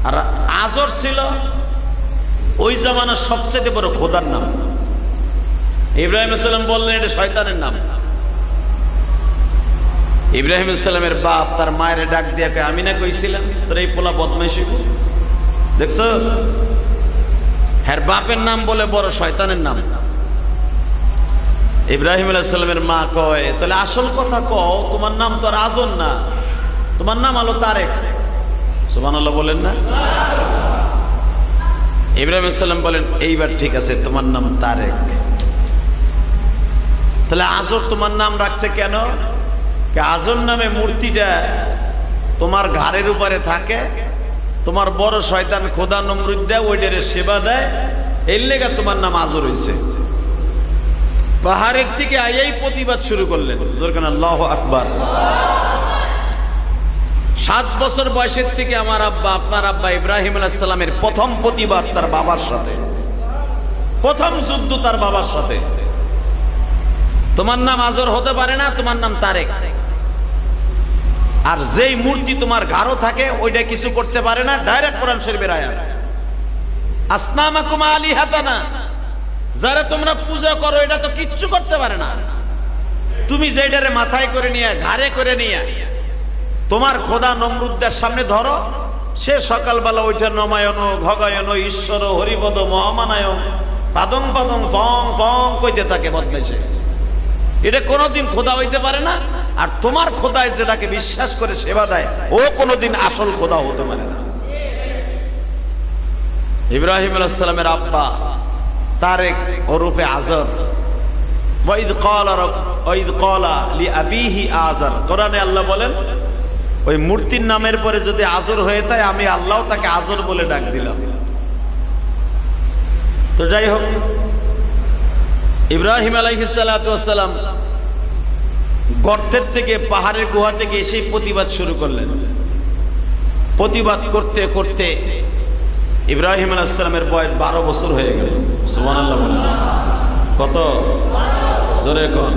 আর আজর ছিল ওই জামানার সবচেয়ে বড় খোদার নাম। ইব্রাহিম আলাইহিস সালাম বললেন এটা শয়তানের নাম। ইব্রাহিম আলাইহিস সালামের বাপ তার মায়ের ডাক দিয়ে কয়, আমি না কইছিলাম তোর এই পোলা বদমাইশ হইব? দেখছো, হ্যাঁ বাপের নাম বলে বড় শয়তানের নাম। ইব্রাহিম আলাইহিস সালামের মা কয়, তাহলে আসল কথা কও, তোমার নাম তো আর আজর না, তোমার নাম হলো তারেক। সুবহানাল্লাহ বলেন না? ইব্রাহিম আলাইহিস সালাম বলেন, এইবার ঠিক আছে, তোমার নাম তারেক। তাহলে আজর তোমার নাম রাখছে কেন? আজর নামে মূর্তিটা তোমার ঘাড়ের উপরে থাকে, তোমার বড় শয়তান খোদা নমরুদ দেয়, ওইটারে সেবা দেয়, এর লেগে তোমার নাম আজর হয়েছে। পাহাড়ের থেকে আইয়াই প্রতিবাদ শুরু করলেন। আল্লাহু আকবার। 7 বছর বয়সের থেকে আমার আব্বা, আপনার আব্বা ইব্রাহিম আলাইহিস সালামের প্রথম প্রতিবাদ তার বাবার সাথে, প্রথম যুদ্ধ তার বাবার সাথে। তোমার নাম আজর হতে পারে না, তোমার নাম তারেক। আর যেই মূর্তি তোমার ঘাড়ো থাকে ওইটা কিছু করতে পারে না। ডাইরেক্ট কোরআন শরীফের আয়াত, আসনামাকুম আলিহাতানা, যারা তোমরা পূজা করো এটা তো কিচ্ছু করতে পারে না। তুমি যেটারে মাথায় করে নিয়ে, ঘাড়ে করে নিয়ে তোমার খোদা নমরুদ্দের সামনে ধরো, সে সকালবেলা ওইটা নমায়ন ঘগায়ন ঈশ্বর হরিপদ মহামানায়ন পাদং পাদং ফং ফং কইতে থাকে বদমেশে। এটা কোনোদিন খোদা হইতে পারে না। আর তোমার খোদায় যেটাকে বিশ্বাস করে সেবা দেয় ও কোনোদিন আসল খোদা হতে পারে না। ইব্রাহিম আলাইহিস সালামের আব্বা তারেক ওরফে আজর, ওয়াইদ ক্বালা লিআবিহি আজর, কোরআনে আল্লাহ বলেন ওই মূর্তির নামের পরে যদি আজর হয়ে থাকে আমি আল্লাহ তাকে আজর বলে ডাক দিলাম। তো যাই হোক, ইব্রাহিম আলাইহিস সালাতু ওয়াস সালাম গর্তের থেকে, পাহাড়ের গুহা থেকে এসে প্রতিবাদ শুরু করলেন। প্রতিবাদ করতে করতে ইব্রাহিম আলাইহিস সালামের বয়স 12 বছর হয়ে গেল। সুবহানাল্লাহ বলেন। কত? জোরে কোন?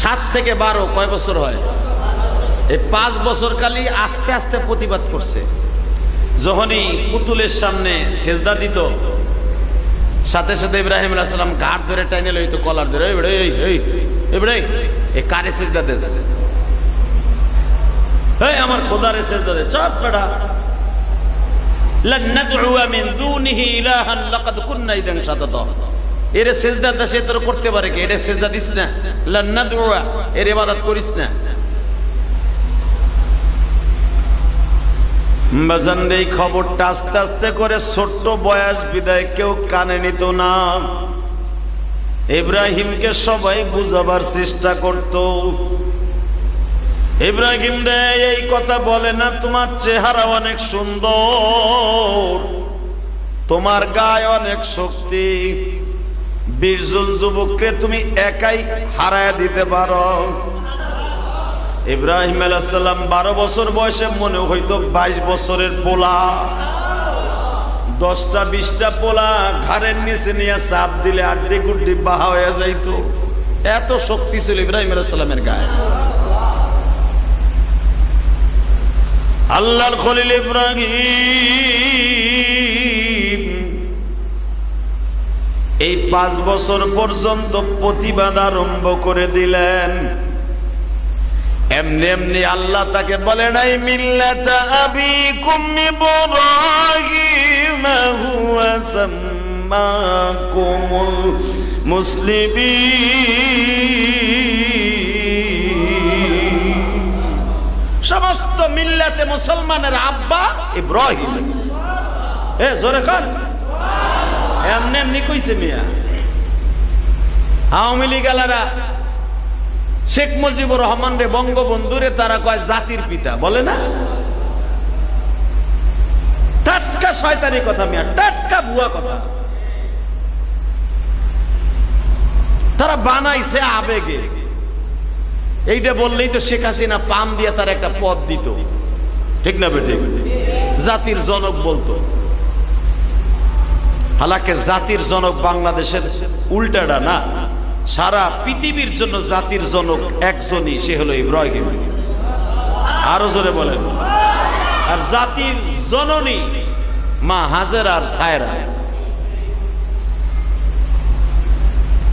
7 থেকে 12 কয় বছর হয়? এই 5 বছর কালই আস্তে আস্তে প্রতিবাদ করছে। যখনই পুতুলের সামনে সেজদা দিত, সাথে সাথে ইব্রাহিম আলাইহিস সালাম ঘাট ধরে টাইনে লইতো, কলার ধরে, এই কারে সেজদা দেস, এই আমার খোদারে সেজদা দে, চপ বেটা, লান নাদউ মিন দুনিহি ইলাহান লাকাদ কুননা ইদান শাতাতা। এর সেজদা সে তোর করতে পারে কি? এর সেজদা দিস না, লান নাদউ, এর ইবাদত করিস না। বাজানদের এই খবরটা আস্তে আস্তে করে ছোট্ট বয়স বিদায় কেউ কানে নিত না। ইব্রাহিমকে সবাই বুঝাবার চেষ্টা করত। ইব্রাহিম রে, এই কথা বলে না, তোমার চেহারা অনেক সুন্দর, তোমার গায়ে অনেক শক্তি, 20 জন যুবককে তুমি একাই হারায় দিতে পারো। ইব্রাহিম আলাইহিস সালাম 12 বছর বয়সে মনে হইতো 22 বছরের পোলা। 10টা 20টা পোলা ঘাড়ের নিচে নিয়ে চাপ দিলে আড্ডি গুড্ডি বাহা হয়ে যাইতো। এত শক্তি ছিল ইব্রাহিম আলাইহিস সালামের গায়ে। আল্লাহর খলিল ইব্রাহিম এই 5 বছর পর্যন্ত প্রতিবাদ আরম্ভ করে দিলেন। এমনি এমনি আল্লাহ তাকে বলে নাই মিল্লাতা আবিকুম ইব্রাহিম হুয়া সাম্মাকুমুল মুসলিমিন। সমস্ত মিল্লাতে মুসলমানের আব্বা ইব্রাহিম। এ জোরে কান, এমনি এমনি কইছে মিয়া। আওয়ামী লীগ আলারা শেখ মুজিবুর রহমান রে, বঙ্গবন্ধুরে তারা কয় জাতির পিতা, বলে না? টাটকা শয়তানি কথা মিয়া, টাটকা ভুয়া কথা। তারা বানাইছে আবেগে। এইটা বললেই তো শেখ হাসিনা পাম দিয়ে তার একটা পদ দিত, ঠিক না বেঠিক? জাতির জনক বলতো। হালাকে জাতির জনক বাংলাদেশের উল্টাটা না, সারা পৃথিবীর জন্য জাতির জনক একজনই, সে হলো ইব্রাহিম। আরো জোরে বলেন। আর জাতির জননী মা হাজেরা আর সায়রা।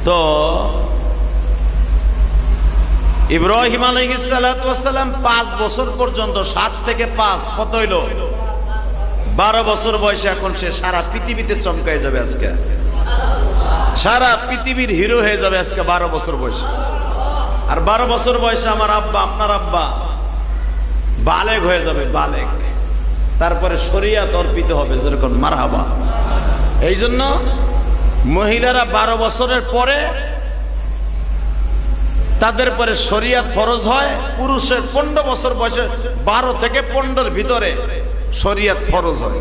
তো ইব্রাহিম আলাইহিস সালাতু ওয়াস সালাম 5 বছর পর্যন্ত, 7 থেকে 5 কত হইল? 12 বছর বয়সে এখন সে সারা পৃথিবীতে চমকায় যাবে। আজকে সারা পৃথিবীর হিরো হয়ে যাবে আজকে 12 বছর বয়সে। আর 12 বছর বয়সে আমার আব্বা, আপনার আব্বা বালেগ হয়ে যাবে, বালেগ। তারপরে শরিয়াত অর্পিত হবে, যেরকম মারহাবা। এই জন্য মহিলারা 12 বছরের পরে তাদের পরে শরিয়াত ফরজ হয়। পুরুষের 15 বছর বয়সে, 12 থেকে 15-র ভিতরে শরিয়াত ফরজ হয়।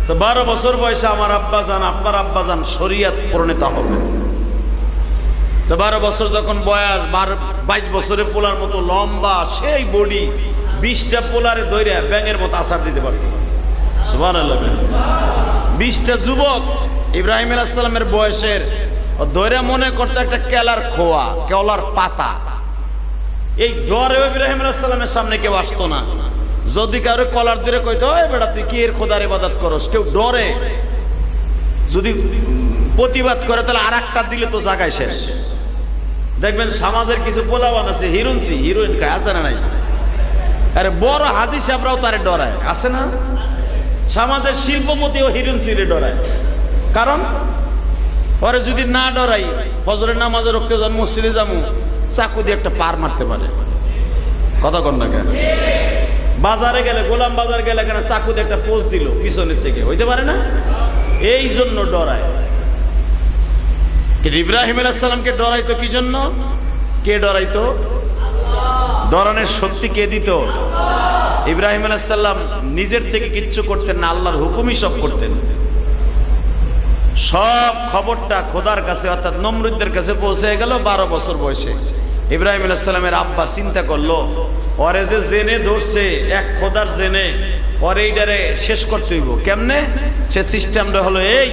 তো 12 বছর বয়সে আমার আব্বাজান আপনার আব্বাজান শরীয়ত প্রণেতা হবে। তো 12 বছর যখন বয়স, 22 বছরে পোলার মতো লম্বা সেই বডি, 20টা পোলারে ধরে ব্যাঙের মতো আছাড় দিতে পারত। সুবহানাল্লাহ। 20টা যুবক ইব্রাহিম আলাইহিস সালামের বয়সের ধরে মনে করতে একটা কেলার খোয়া, কেলার পাতা। এই ডরে ইব্রাহিম আলাইহিস সালামের সামনে কেউ আসতো না। যদি কারো কলার ধরে কইতো, ওই বেটা তুই কি এর খোদার ইবাদত করস, কেউ ডরে। যদি প্রতিবাদ করে তাহলে আর একটা দিলে তো জায়গায় শেষ। দেখবেন সমাজের কিছু পোলাবান আছে হিরোইনসি, হিরোইন খায়, আছে না নাই? আরে বড় হাদিস সাহেবরাও তারে ডরায়, আছে না? সমাজের শিল্পপতিও হিরোইনসিরে ডরায়। কারণ পরে যদি না ডরাই, ফজরের নামাজে রক্তে যান, মসজিদে যাবো, চাকু দিয়ে একটা পার মারতে পারে। কথা কন না কেন? বাজারে গেলে, গোলাম বাজার গেলে কেন চাকু দিয়ে একটা পোজ দিল পিছনের থেকে, হইতে পারে না? এই জন্য ডরায়। কিন্তু ইব্রাহিম আলাইহিস সালামকে ডরাইতো কি জন্য? কে ডরাইতো? ডরানোর শক্তি কে দিত? ইব্রাহিম আলাইহিস সালাম নিজের থেকে কিচ্ছু করতেন না, আল্লাহর হুকুমই সব করতেন। সব খবরটা খোদার কাছে অর্থাৎ নমরুদের কাছে পৌঁছে গেল 12 বছর বয়সে। ইব্রাহিম আলাইহিস সালামের আব্বা চিন্তা করলো, ওরে যে জেনে ধরছে, এক খোদার জেনে, ওরে এইটারে শেষ করতে হইব। কেমনে? সে সিস্টেমটা হলো এই,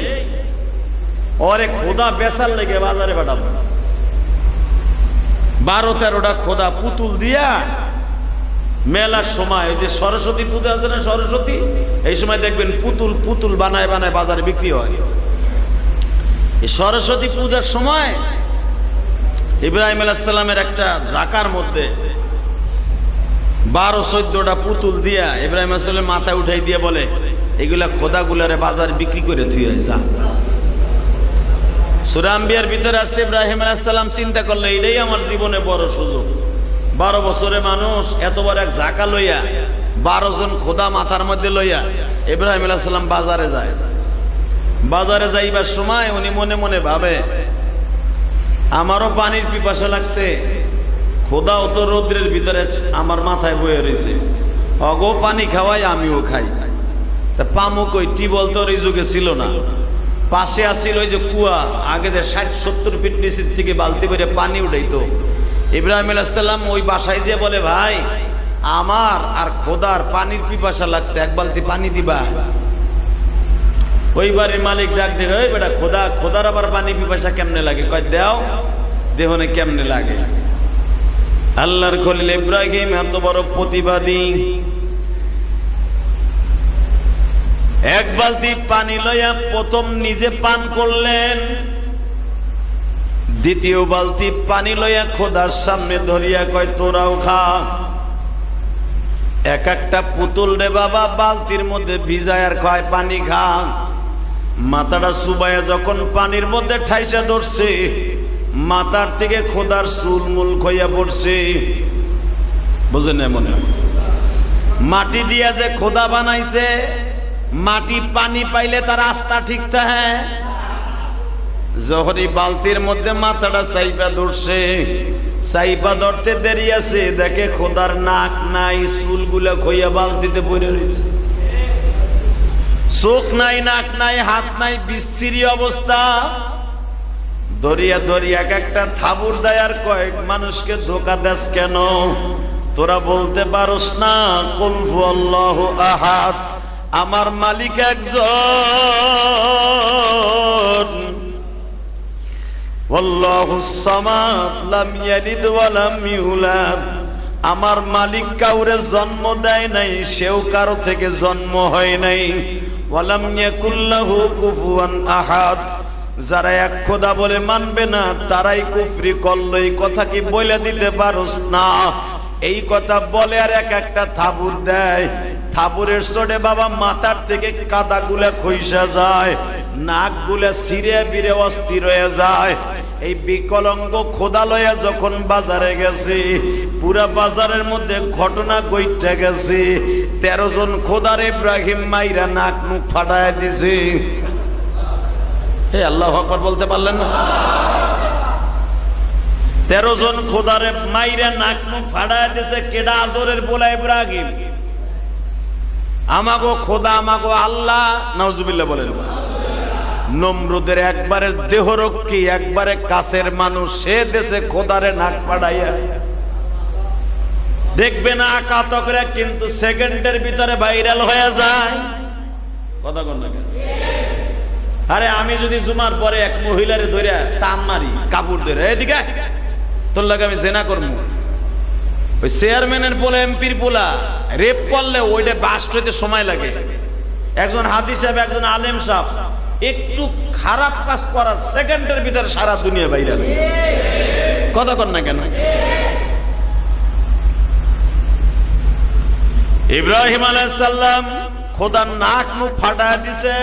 ওরে খোদা বেচার লেগে বাজারে পাঠাবো। 12-13টা খোদা পুতুল দিয়া মেলার সময়, ওই যে সরস্বতী পূজা আছে না, সরস্বতী, এই সময় দেখবেন পুতুল পুতুল বানায় বানায় বাজারে বিক্রি হয়। এই সরস্বতী পূজার সময় ইব্রাহিম আলাইহিস সালামের একটা জাকার মধ্যে 12-14টা পুতুল দিয়া ইব্রাহিম আলাইহিস সালাম মাথায় উঠাই দিয়ে বলে, এগুলা খোদাগুলারে বাজার বিক্রি করে থুয়ে যা। সূরা আম্বিয়ার ভিতরে আসছে, ইব্রাহিম আলাইহিস সালাম চিন্তা করলে এটাই আমার জীবনে বড় সুযোগ। 12 বছরে মানুষ এত বড় এক জাকা লইয়া, 12 জন খোদা মাথার মধ্যে লইয়া ইব্রাহিম আলাইহিস সালাম বাজারে যায়। বাজারে যাইবার সময় উনি মনে মনে ভাবে, আমারও পানির পিপাসা লাগছে, খোদাও তো রৌদ্রের ভিতরে আমার মাথায় বয়ে রয়েছে, অগো পানি খাওয়াই আমিও খাই। তা পামু কই? টিউবওয়েল তো এই যুগে ছিল না, পাশে আসছিল ওই যে কুয়া, আগে যে 60-70 ফিট নিচের থেকে বালতি করে পানি উঠাইতো। ইব্রাহিম আলাইহিস সালাম ওই বাসায় যে বলে, ভাই আমার আর খোদার পানির পিপাসা লাগছে, এক বালতি পানি দিবা? ওই বাড়ির মালিক ডাক দিয়ে, ওই বেটা খোদার আবার পানি পিপাসা কেমনে লাগে? কয় দেও, দেহনে কেমনে লাগে। আল্লাহর খলিল ইব্রাহিম এত বড় প্রতিবাদী, এক বালতি পানি লইয়া প্রথম নিজে পান করলেন, দ্বিতীয় বালতি পানি লইয়া খোদার সামনে ধরিয়া কয়, তোরাও খা। এক একটা পুতুল রে বাবা বালতির মধ্যে ভিজায় আর কয়, পানি খা। মাথাটা সুবাইয়া যখন পানির মধ্যে ঠাইসা ধরছে, মাথার থেকে খোদার চুল মূল খইয়া পড়ছে। বুঝেন না? মনে হয় মাটি দিয়া যে খোদা বানাইছে, মাটি পানি পাইলে তার আস্থা ঠিক থাকে। যখনই বালতির মধ্যে মাথাটা চাইপা ধরছে, চাইপা ধরতে দেরি আছে, দেখে খোদার নাক নাই, চুলগুলা খইয়া বালতিতে পড়ে রয়েছে, চোখ নাই, নাক নাই, হাত নাই, বিশ্রী অবস্থা। দরিয়া দরিয়া একটা থাবুর দেয় আর কয়েক মানুষকে ধোকা দেস কেন? তোরা বলতে পারস না কুল হুয়াল্লাহু আহাদ, আমার মালিক একজন, আল্লাহুস সামাদ, লাম ইয়ালিদ ওয়া লাম ইউলাদ। আমার মালিক কাউরে জন্ম দেয় নাই, সেও কারো থেকে জন্ম হয় নাই। ওয়া লাম ইয়াকুল লাহু কুফুয়ান আহাদ। যারা এক খোদা বলে মানবে না তারাই কুফরি করলো। এই কথা কি বলে দিতে পারোস না? এই কথা বলে আর এক একটা থাবুর দেয়। থাবুরের চোটে বাবা মাথার থেকে কাদা গুলা খইসা যায়, নাক গুলা ছিঁড়ে বিরে অস্থির হয়ে যায়। এই বিকলঙ্গ খোদা লয়া যখন বাজারে গেছে, পুরা বাজারের মধ্যে ঘটনা গইটা গেছে। 13 জন খোদার ইব্রাহিম মাইরা নাক মুখ ফাটায় দিছে। হে আল্লাহু আকবার বলতে পারলেন না? 13 জন খোদারে মাইরা নাক মুখ ফাটায় দিছে। কেডা? আদরের বোলা ইব্রাহিম। আমাগো খোদা আমাগো আল্লাহ, নাউজুবিল্লাহ বলেন। নমরুদের একবারে দেহরক্ষী, একবারে কাছের মানুষ, সে দেশে খোদারে নাক পাড়াইয়া দেখবে না আকাতকরা, কিন্তু সেকেন্ডের ভিতরে ভাইরাল হয়ে যায়। কথা কোন না? আরে আমি যদি জুমার পরে এক মহিলারে ধরে টান মারি কাপড় ধরে, এদিকে তোর লাগে আমি জেনা করবো, ওই চেয়ারম্যানের পোলা এমপির পোলা রেপ করলে ওইটা বাস্ট হইতে সময় লাগে। একজন হাদিস সাহেব, একজন আলেম সাহেব একটু খারাপ কাজ করার সেকেন্ডের ভিতরে সারা দুনিয়া ভাইরাল। কথা কর না কেন? ইব্রাহিম আলাইহিস সালাম খোদার নাক মুখ ফাটায় দিছে,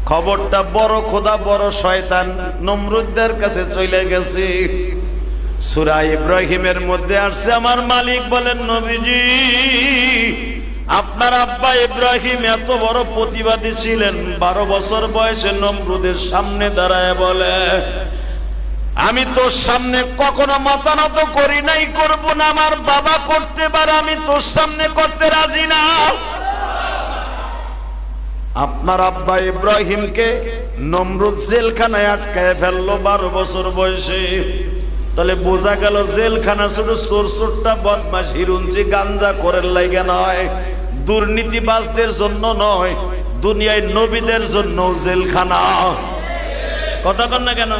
খবরটা বড় খোদা বড় শয়তান নমরুদদের কাছে চলে গেছে। সূরা ইব্রাহিমের মধ্যে আসছে, আমার মালিক বলেন, নবীজি আপনার আব্বা ইব্রাহিম এত বড় প্রতিবাদী ছিলেন, 12 বছর বয়সে নমরুদের সামনে দাঁড়ায় বলে, আমি তোর সামনে কখনো মাতানত করি নাই, করব না, আমার বাবা করতে পারে, আমি তোর সামনে করতে রাজি না। আপনার আব্বা ইব্রাহিমকে নমরুদ জেলখানায় আটকায় ফেললো 12 বছর বয়সে। তাহলে বোঝা গেল জেলখানা শুধু চোর চোরটা বদমাশ হিরুঞ্চি গাঞ্জা করার লাগে নয়, দুর্নীতিবাজদের জন্য নয়, দুনিয়ায় নবীদের জন্য জেলখানা। কথা কন না কেন?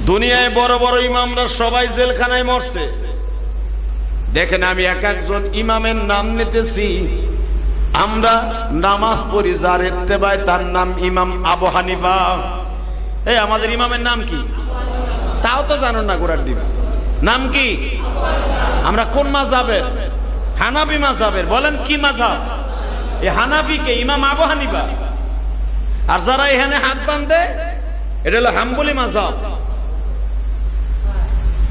দুনিয়ায় বড় বড় ইমামরা সবাই জেলখানায় মরছে। দেখেন আমি এক একজন ইমামের নাম নিতেছি, আমরা নামাজ পড়ি যার ইত্তেবায়, তার নাম ইমাম আবু হানিফা। এই আমাদের ইমামের নাম কি? তাও তো জানো না, গোড়ার ডিম নাম কি? আমরা কোন মাযহাবের? হানাফি মাযহাবের। বলেন কি মাযহাব? এই হানাফিকে ইমাম আবু হানিফা। আর যারা এখানে হাত বাঁধে এটা হলো হাম্বলি মাযহাব।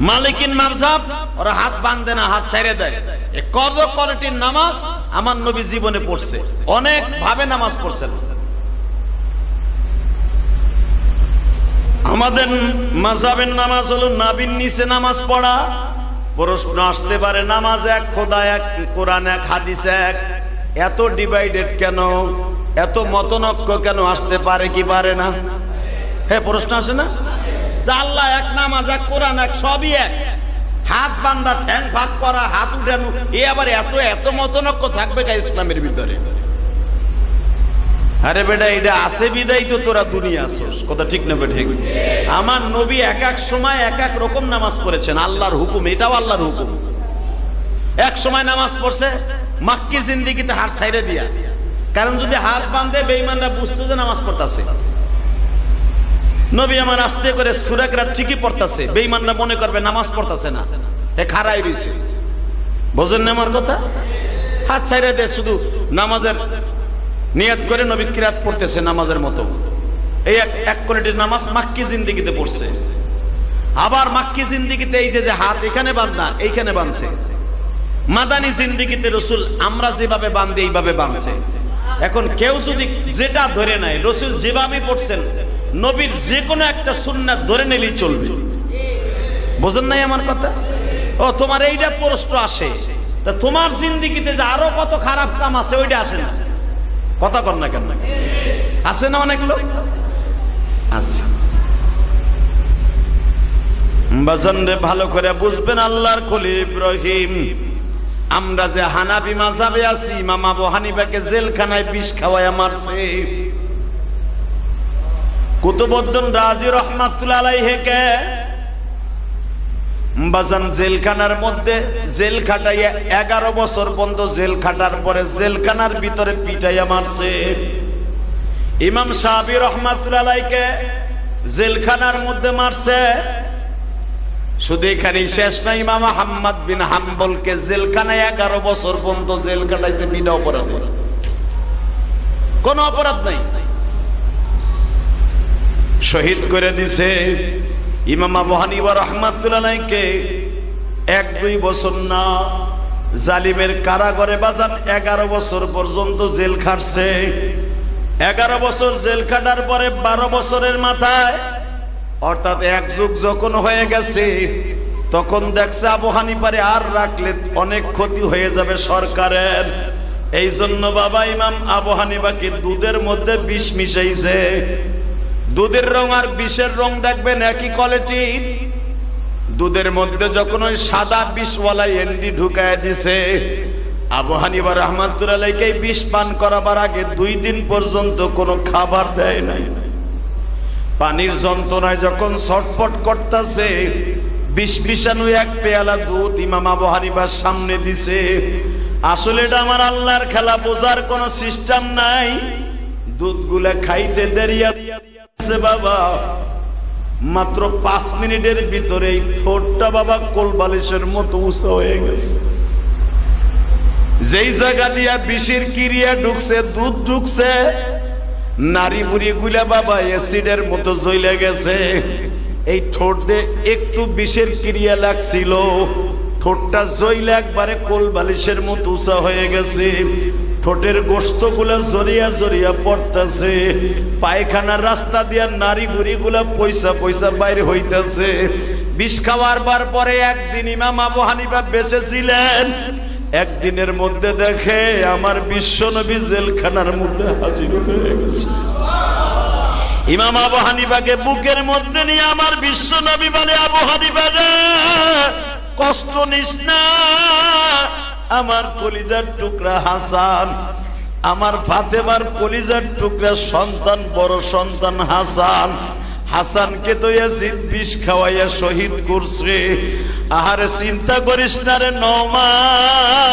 মালিকিন মাযহাব, ওরা হাত বাঁধে না, হাত ছেড়ে দেয়। এই কত কোয়ালিটির নামাজ আমার নবী জীবনে পড়ছে, অনেক ভাবে নামাজ পড়ছেন। আমাদের মাযহাবের নামাজ হলো নাবির নিচে নামাজ পড়া। প্রশ্ন আসতে পারে, নামাজ এক, খোদা এক, কোরআন এক, হাদিস এক, এত ডিভাইডেড কেন, এত মতনৈক্য কেন? আসতে পারে কি পারে না? হ্যাঁ, প্রশ্ন আসে না? আল্লাহ এক, নামাজ এক, কোরআন এক, সবই এক, হাত বান্ধা, ঠ্যাং ভাগ করা, হাত উঠানো, এ আবার এত এত মতনৈক্য থাকবে কা ইসলামের ভিতরে? আরে বেটা, এটা আছে বিদায় তো তোরা দুনিয়া আসোস। কথা ঠিক না বেঠিক? আমার নবী এক এক সময় এক এক রকম নামাজ পড়েছেন, আল্লাহর হুকুম, এটাও আল্লাহর হুকুম। এক সময় নামাজ পড়ছে মাক্কি জিন্দেগিতে হাত ছাইড়ে দিয়া, কারণ যদি হাত বাঁধে বেঈমানরা বুঝতো যে নামাজ পড়তাছে। নবী আমার আস্তে করে সূরা কিরাত ঠিকই পড়তাছে, বেঈমানরা মনে করবে নামাজ পড়তাছে না, এ খাড়াই রইছে। বুঝেন না আমার কথা? হাত ছাইড়ে দিয়ে শুধু নামাজের নিয়ত করে নবী কিরাত পড়তেছে নামাজের মতো। এই এক কোয়ালিটির নামাজ মাক্কি জিন্দেগিতে পড়ছে। আবার মাক্কি জিন্দেগিতে এই যে হাত এখানে বাঁধনা, এইখানে বাঁধছে। মাদানী জিন্দেগিতে রাসূল আমরা যেভাবে বাঁধি এইভাবে বাঁধছে। এখন কেউ যদি যেটা ধরে নেয়, রাসূল যেভাবে পড়ছেন, নবীর যে কোনো একটা সুন্নাত ধরে নিলেই চলবে। বুঝেন নাই আমার কথা? ও তোমার এইটা প্রশ্ন আসে, তা তোমার জিন্দেগিতে যে আরো কত খারাপ কাম আছে ওইটা আসে না? কথা কর না কেন? আছে না অনেক লোক? আছে। বাজানরে ভালো করে বুঝবেন, আল্লাহর খলিল ইব্রাহিম, আমরা যে হানাফি মাযহাবে আছি, ইমাম আবু হানিফাকে জেলখানায় বিষ খাওয়ায়া মারছে। কুতুবউদ্দিন রাজি রাহমাতুল্লাহ আলাইহিকে বাজান জেলখানার মধ্যে জেল খাটাইয়া 11 বছর পর্যন্ত জেল খাটার পরে জেলখানার ভিতরে পিটাইয়া মারছে। ইমাম শাফি রাহমাতুল্লাহ আলাইহিকে জেলখানার মধ্যে মারছে। শুধু এখানেই শেষ না, ইমাম আহমদ বিন হাম্বলকে জেলখানায় 11 বছর পর্যন্ত জেল কাটাইছে বিনা অপরাধে। কোন অপরাধ নাই, শহীদ করে দিছে। ইমাম আবু হানিফা রাহমাতুল্লাহ আলাইহিকে 1-2 বছর না, জালিমের কারাগারে বাজান 11 বছর পর্যন্ত জেল খাটছে। 11 বছর জেল খাটার পরে 12 বছরের মাথায়, অর্থাৎ 1 যুগ যখন হয়ে গেছে, তখন দেখছে আবু হানিফারে আর রাখলে অনেক ক্ষতি হয়ে যাবে সরকারের। এই জন্য বাবা ইমাম আবু হানিফাকে দুধের মধ্যে বিষ মিশাইছে। দুধের রং আর বিষের রং দেখবেন একই কোয়ালিটি। দুধের মধ্যে যখন ওই সাদা বিষওয়ালা এন্ডি ঢুকায় দিছে, আবু হানিফা রাহমাতুল্লাহ আলাইহি বিষ পান করাবার আগে 2 দিন পর্যন্ত কোনো খাবার দেয় নাই। পানির যন্ত্রণায় যখন ছটফট করতেছে, বিষ মিশানো এক পেয়ালা দুধ ইমাম আবু হানিফার সামনে দিছে। আসলে এটা আমার আল্লাহর খেলা, বোঝার কোনো সিস্টেম নাই। দুধগুলা খাইতে দেরি আছে বাবা, মাত্র 5 মিনিটের ভিতরে ঠোঁটটা বাবা কোলবালিশের মতো উঁচু হয়ে গেছে। যেই জায়গা দিয়া বিষের ক্রিয়া ঢুকছে, দুধ ঢুকছে, নারী বুড়ি গুলা বাবা অ্যাসিডের মতো জ্বলে গেছে। এই ঠোঁট দিয়ে একটু বিষের ক্রিয়া লাগছিল, ঠোঁটটা জ্বলে একবারে কোলবালিশের মতো উঁচা হয়ে গেছে। ঠোঁটের গোশতগুলা জড়িয়া জড়িয়া পড়তেছে। পায়খানার রাস্তা দিয়া নারী বুড়ি গুলা পয়সা পয়সা বাইরে হইতেছে। বিষ খাওয়ার পরে একদিন ইমাম আবু হানিফা বেঁচে ছিলেন। একদিনের মধ্যে দেখে আমার বিশ্বনবী জেলখানার মধ্যে হাজির হয়ে গেছে। ইমাম আবু হানিফাকে বুকের মধ্যে নিয়ে আমার বিশ্বনবী বলে, আবু হানিফা রে, কষ্ট নিস না, আমার কলিজার টুকরা হাসান, আমার ফাতেমার কলিজার টুকরা সন্তান, বড় সন্তান হাসান, হাসানকে তো ইয়াজিদ বিষ খাওয়াইয়া শহীদ করছে। আহারে চিন্তা করিস না রে নওমান,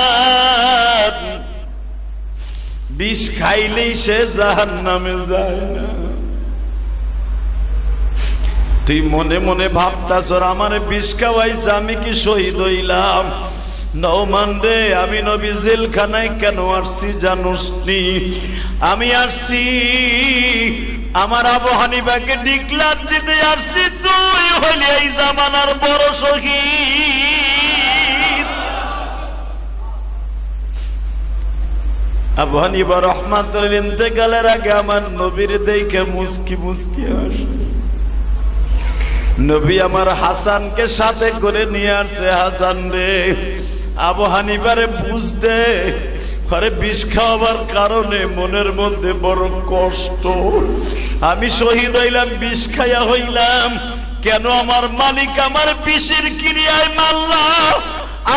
বিষ খাইলেই সে জাহান্নামে যায় না। তুই মনে মনে ভাবতাছ আমার বিষ খাওয়াইছে, আমি কি শহীদ হইলাম? নওমান রে, আমি নবী জেলখানায় কেন আসছি জানোস নি? আমি আসছি আমার আবু হানিফাকে ডিক্লার দিতে আসছি, তুই হইলি এই জামানার বড় শহীদ। আবু হানিফা রাহমাতুল্লাহ ইন্তেকালের আগে আমার নবীর দেখে মুস্কি মুস্কি হাসে। নবী আমার হাসানকে সাথে করে নিয়ে আসছে। হাসান রে, আবু হানিফারে বুঝতে আরে বিষ খাওয়াবার কারণে মনের মধ্যে বড় কষ্ট। আমি শহীদ হইলাম, বিষ খাইয়া হইলাম কেন? আমার মালিক আমার বিষের ক্রিয়ায় মারলা।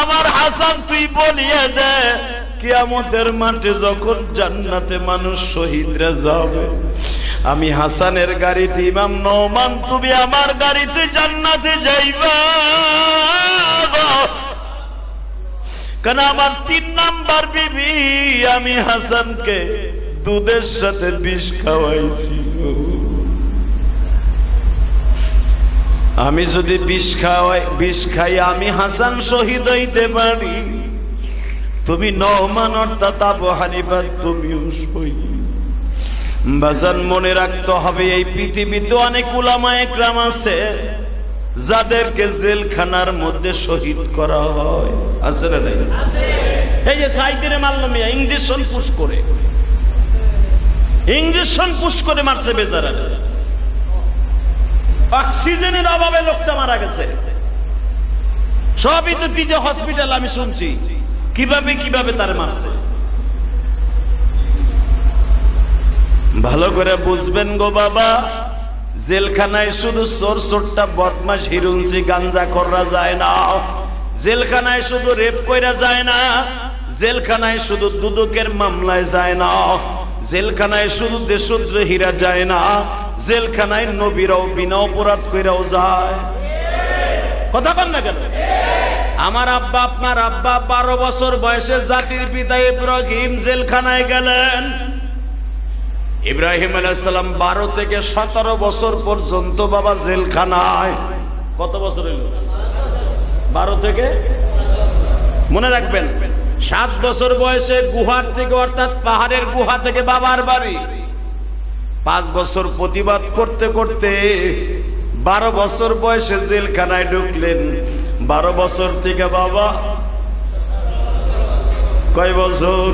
আমার হাসান তুই বলিয়ে দে, কিয়ামতের মাঠে যখন জান্নাতে মানুষ শহীদরা যাবে, আমি হাসানের গাড়িতে, ইমাম নওমান তুমি আমার গাড়িতে জান্নাতে যাইবা। কেন আমার 3 নাম্বার বিবি, আমি হাসানকে দুধের সাথে বিষ খাওয়াইছি। আমি যদি বিষ খাই আমি হাসান শহীদ হইতে পারি, তুমি নওমান অর্থাৎ আবু হানিফা তুমিও শহীদ। বাজান মনে রাখতে হবে, এই পৃথিবীতে অনেক উলামা একরাম আছে যাদেরকে জেলখানার মধ্যে শহীদ করা হয়। আছে না নাই? এই যে সাইদিনে মারল মিয়া, ইঞ্জেকশন পুশ করে মারছে বেচারা। অক্সিজেনের অভাবে লোকটা মারা গেছে। সবই তো পিজে হসপিটাল, আমি শুনছি কিভাবে তারে মারছে। ভালো করে বুঝবেন গো বাবা, জেলখানায় শুধু চোর চোরটা বদমাশ হিরুনসি গাঞ্জা করা যায় না, জেলখানায় শুধু রেপ কইরা যায় না, জেলখানায় শুধু দুদকের মামলায় যায় না, জেলখানায় শুধু দেশদ্রোহীরা যায় না, জেলখানায় নবীরাও বিনা অপরাধ কইরাও যায়। কথা বল না কেন? আমার আব্বা, আপনার আব্বা 12 বছর বয়সে জাতির পিতা ইব্রাহিম জেলখানায় গেলেন। ইব্রাহিম আলাইহিস সালাম 12 থেকে 17 বছর পর্যন্ত বাবা জেলখানায়। কত বছর হলো? 12 থেকে, মনে রাখবেন 7 বছর বয়সে গুহার থেকে, অর্থাৎ পাহাড়ের গুহা থেকে বাবার বাড়ি। 5 বছর প্রতিবাদ করতে করতে 12 বছর বয়সে জেলখানায় ঢুকলেন। 12 বছর থেকে বাবা কয় বছর?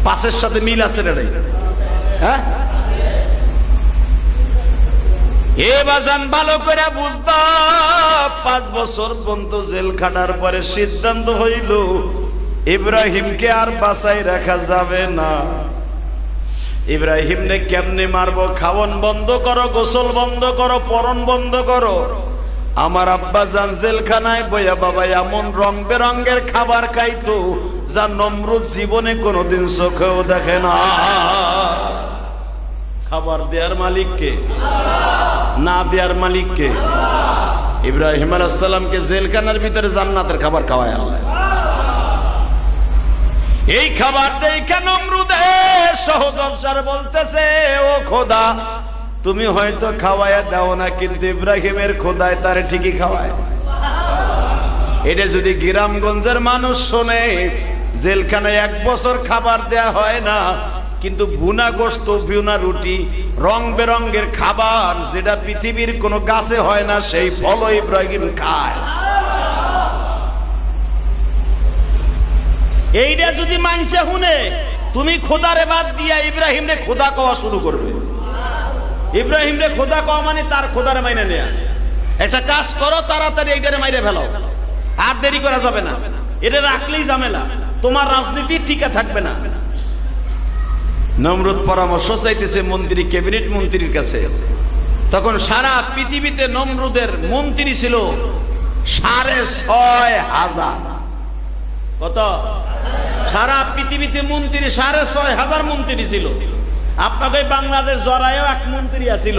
5-এর সাথে মিল আছে না? হ্যাঁ, এ বাজান ভালো করে বুঝবা, 5 বছর পর্যন্ত জেল খাটার পরে সিদ্ধান্ত হইল ইব্রাহিমকে আর বাঁচাই রাখা যাবে না। ইব্রাহিমনে কেমনে মারবো? খাওয়ান বন্ধ করো, গোসল বন্ধ করো, পরন বন্ধ করো। আমার আব্বা জান জেলখানায় বইয়া বাবা এমন রং বেরঙের খাবার খাইতো যা নমরুদ জীবনে কোনোদিন চোখেও দেখে না। খাবার দেয়ার মালিককে, না দেয়ার মালিককে? ইব্রাহিম আলাইহিস সালামকে জেলখানার ভিতরে জান্নাতের খাবার খাওয়ায় আল্লাহ। এই খাবার দেখে নমরুদের সহদরসার বলতেছে, ও খোদা তুমি হয়তো খাওয়ায় দাও না, কিন্তু ইব্রাহিমের খোদায় তারে ঠিকই খাওয়ায়। এটা যদি গ্রামগঞ্জের মানুষ শোনে, জেলখানায় 1 বছর খাবার দেয়া হয় না, কিন্তু ভুনা গোশত, ভুনা রুটি, রং বেরঙের খাবার যেটা পৃথিবীর কোনো গাছে হয় না, সেই ফল ইব্রাহিম খায়। এইটা যদি মানছে শুনে, তুমি খোদারে বাদ দিয়া ইব্রাহিম রে খোদা কওয়া শুরু করবে। ইব্রাহিম রে খোদা কওয়া মানে তার খোদারে মাইনে নেয়া। একটা কাজ করো, তাড়াতাড়ি এইটারে মাইরে ফেলাও, আর দেরি করা যাবে না। এটা রাখলেই ঝামেলা, তোমার রাজনীতি টিকে থাকবে না। নমরুদ পরামর্শ চাইতেছে মন্ত্রী, ক্যাবিনেট মন্ত্রীর কাছে। তখন সারা পৃথিবীতে নমরুদের মন্ত্রী ছিল 6,500। কত? সারা পৃথিবীতে মন্ত্রী 6,500 মন্ত্রী ছিল। আপনাকে বাংলাদেশ জরায়ও 1 মন্ত্রী আছিল,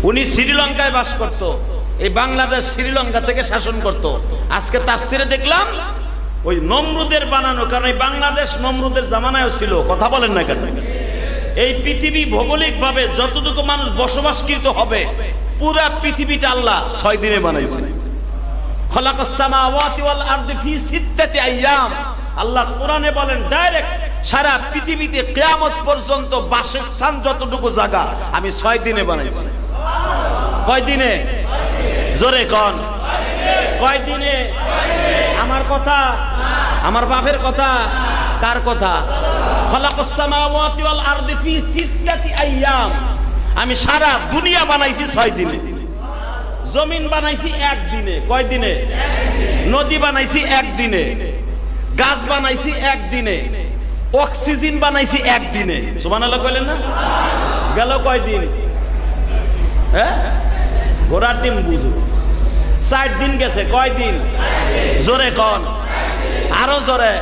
উনি শ্রীলঙ্কায় বাস করত। এই বাংলাদেশ শ্রীলঙ্কা থেকে শাসন করত। আজকে তাফসিরে দেখলাম ওই নমরুদের বানানো, কারণ এই বাংলাদেশ নমরুদের জামানায়ও ছিল। কথা বলেন না কেন? এই পৃথিবী ভৌগোলিক ভাবে যতটুকু মানুষ বসবাসকৃত হবে, পুরা পৃথিবীটা আল্লাহ 6 দিনে বানাইছে। খালাকাস সামাওয়াতি ওয়াল আরদি ফি 6 আইয়াম। আল্লাহ কোরআনে বলেন ডাইরেক্ট, সারা পৃথিবীতে কিয়ামত পর্যন্ত বাসস্থান যতটুকু জায়গা আমি 6 দিনে বানাইছি। কয় দিনে? জোরে কোন? কয় দিনে? আমার কথা? আমার বাপের কথা? কার কথা? খালাকাস সামাওয়াতি ওয়াল আরদি ফি 6 আইয়াম। আমি সারা দুনিয়া বানাইছি 6 দিনে। জমিন বানাইছি 1 দিনে। কয় দিনে? নদী বানাইছি 1 দিনে, গাছ বানাইছি 1 দিনে, অক্সিজেন বানাইছি 1 দিনে। সুবহানাল্লাহ কইলেন না? গেল কয় দিন? ঘোড়ার ডিম বুঝু 60 দিন গেছে। কয় দিন? জোরে কন, আরো জোরে।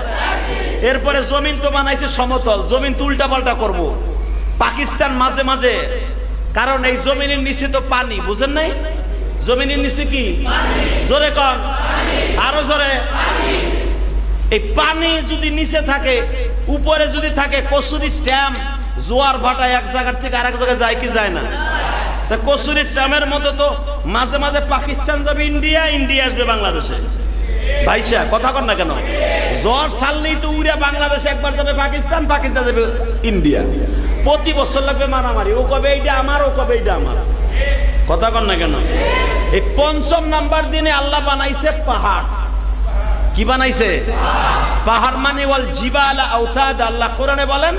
এরপরে জমিন তো বানাইছে সমতল, জমিন তো উল্টা পাল্টা করবো। পাকিস্তান মাঝে মাঝে, কারণ এই জমিনের নিচে তো পানি, বুঝেন নাই? জমিনের নিচে কি? জোরে কন, আরো জোরে। এই পানি যদি নিচে থাকে, উপরে যদি থাকে কসুরি ট্যাম, জোয়ার ভাটা এক জায়গার থেকে আরেক জায়গায় যায় কি যায় না? তা কসুরি ট্যামের মতো তো মাঝে মাঝে পাকিস্তান যাবে ইন্ডিয়া, ইন্ডিয়া আসবে বাংলাদেশে। ভাইসা কথা কর না কেন? জ্বর ছাড়লেই তো উড়ে বাংলাদেশে একবার যাবে পাকিস্তান, পাকিস্তান যাবে ইন্ডিয়া। প্রতি বছর লাগবে মারামারি, ও কবে এইটা আমার, ও কবে এইটা আমার। কথা কর না কেন? এই 5ম নাম্বার দিনে আল্লাহ বানাইছে পাহাড়। কি বানাইছে? পাহাড় মানে ওয়াল জিবালা আওতাদ। আল্লাহ কোরআনে বলেন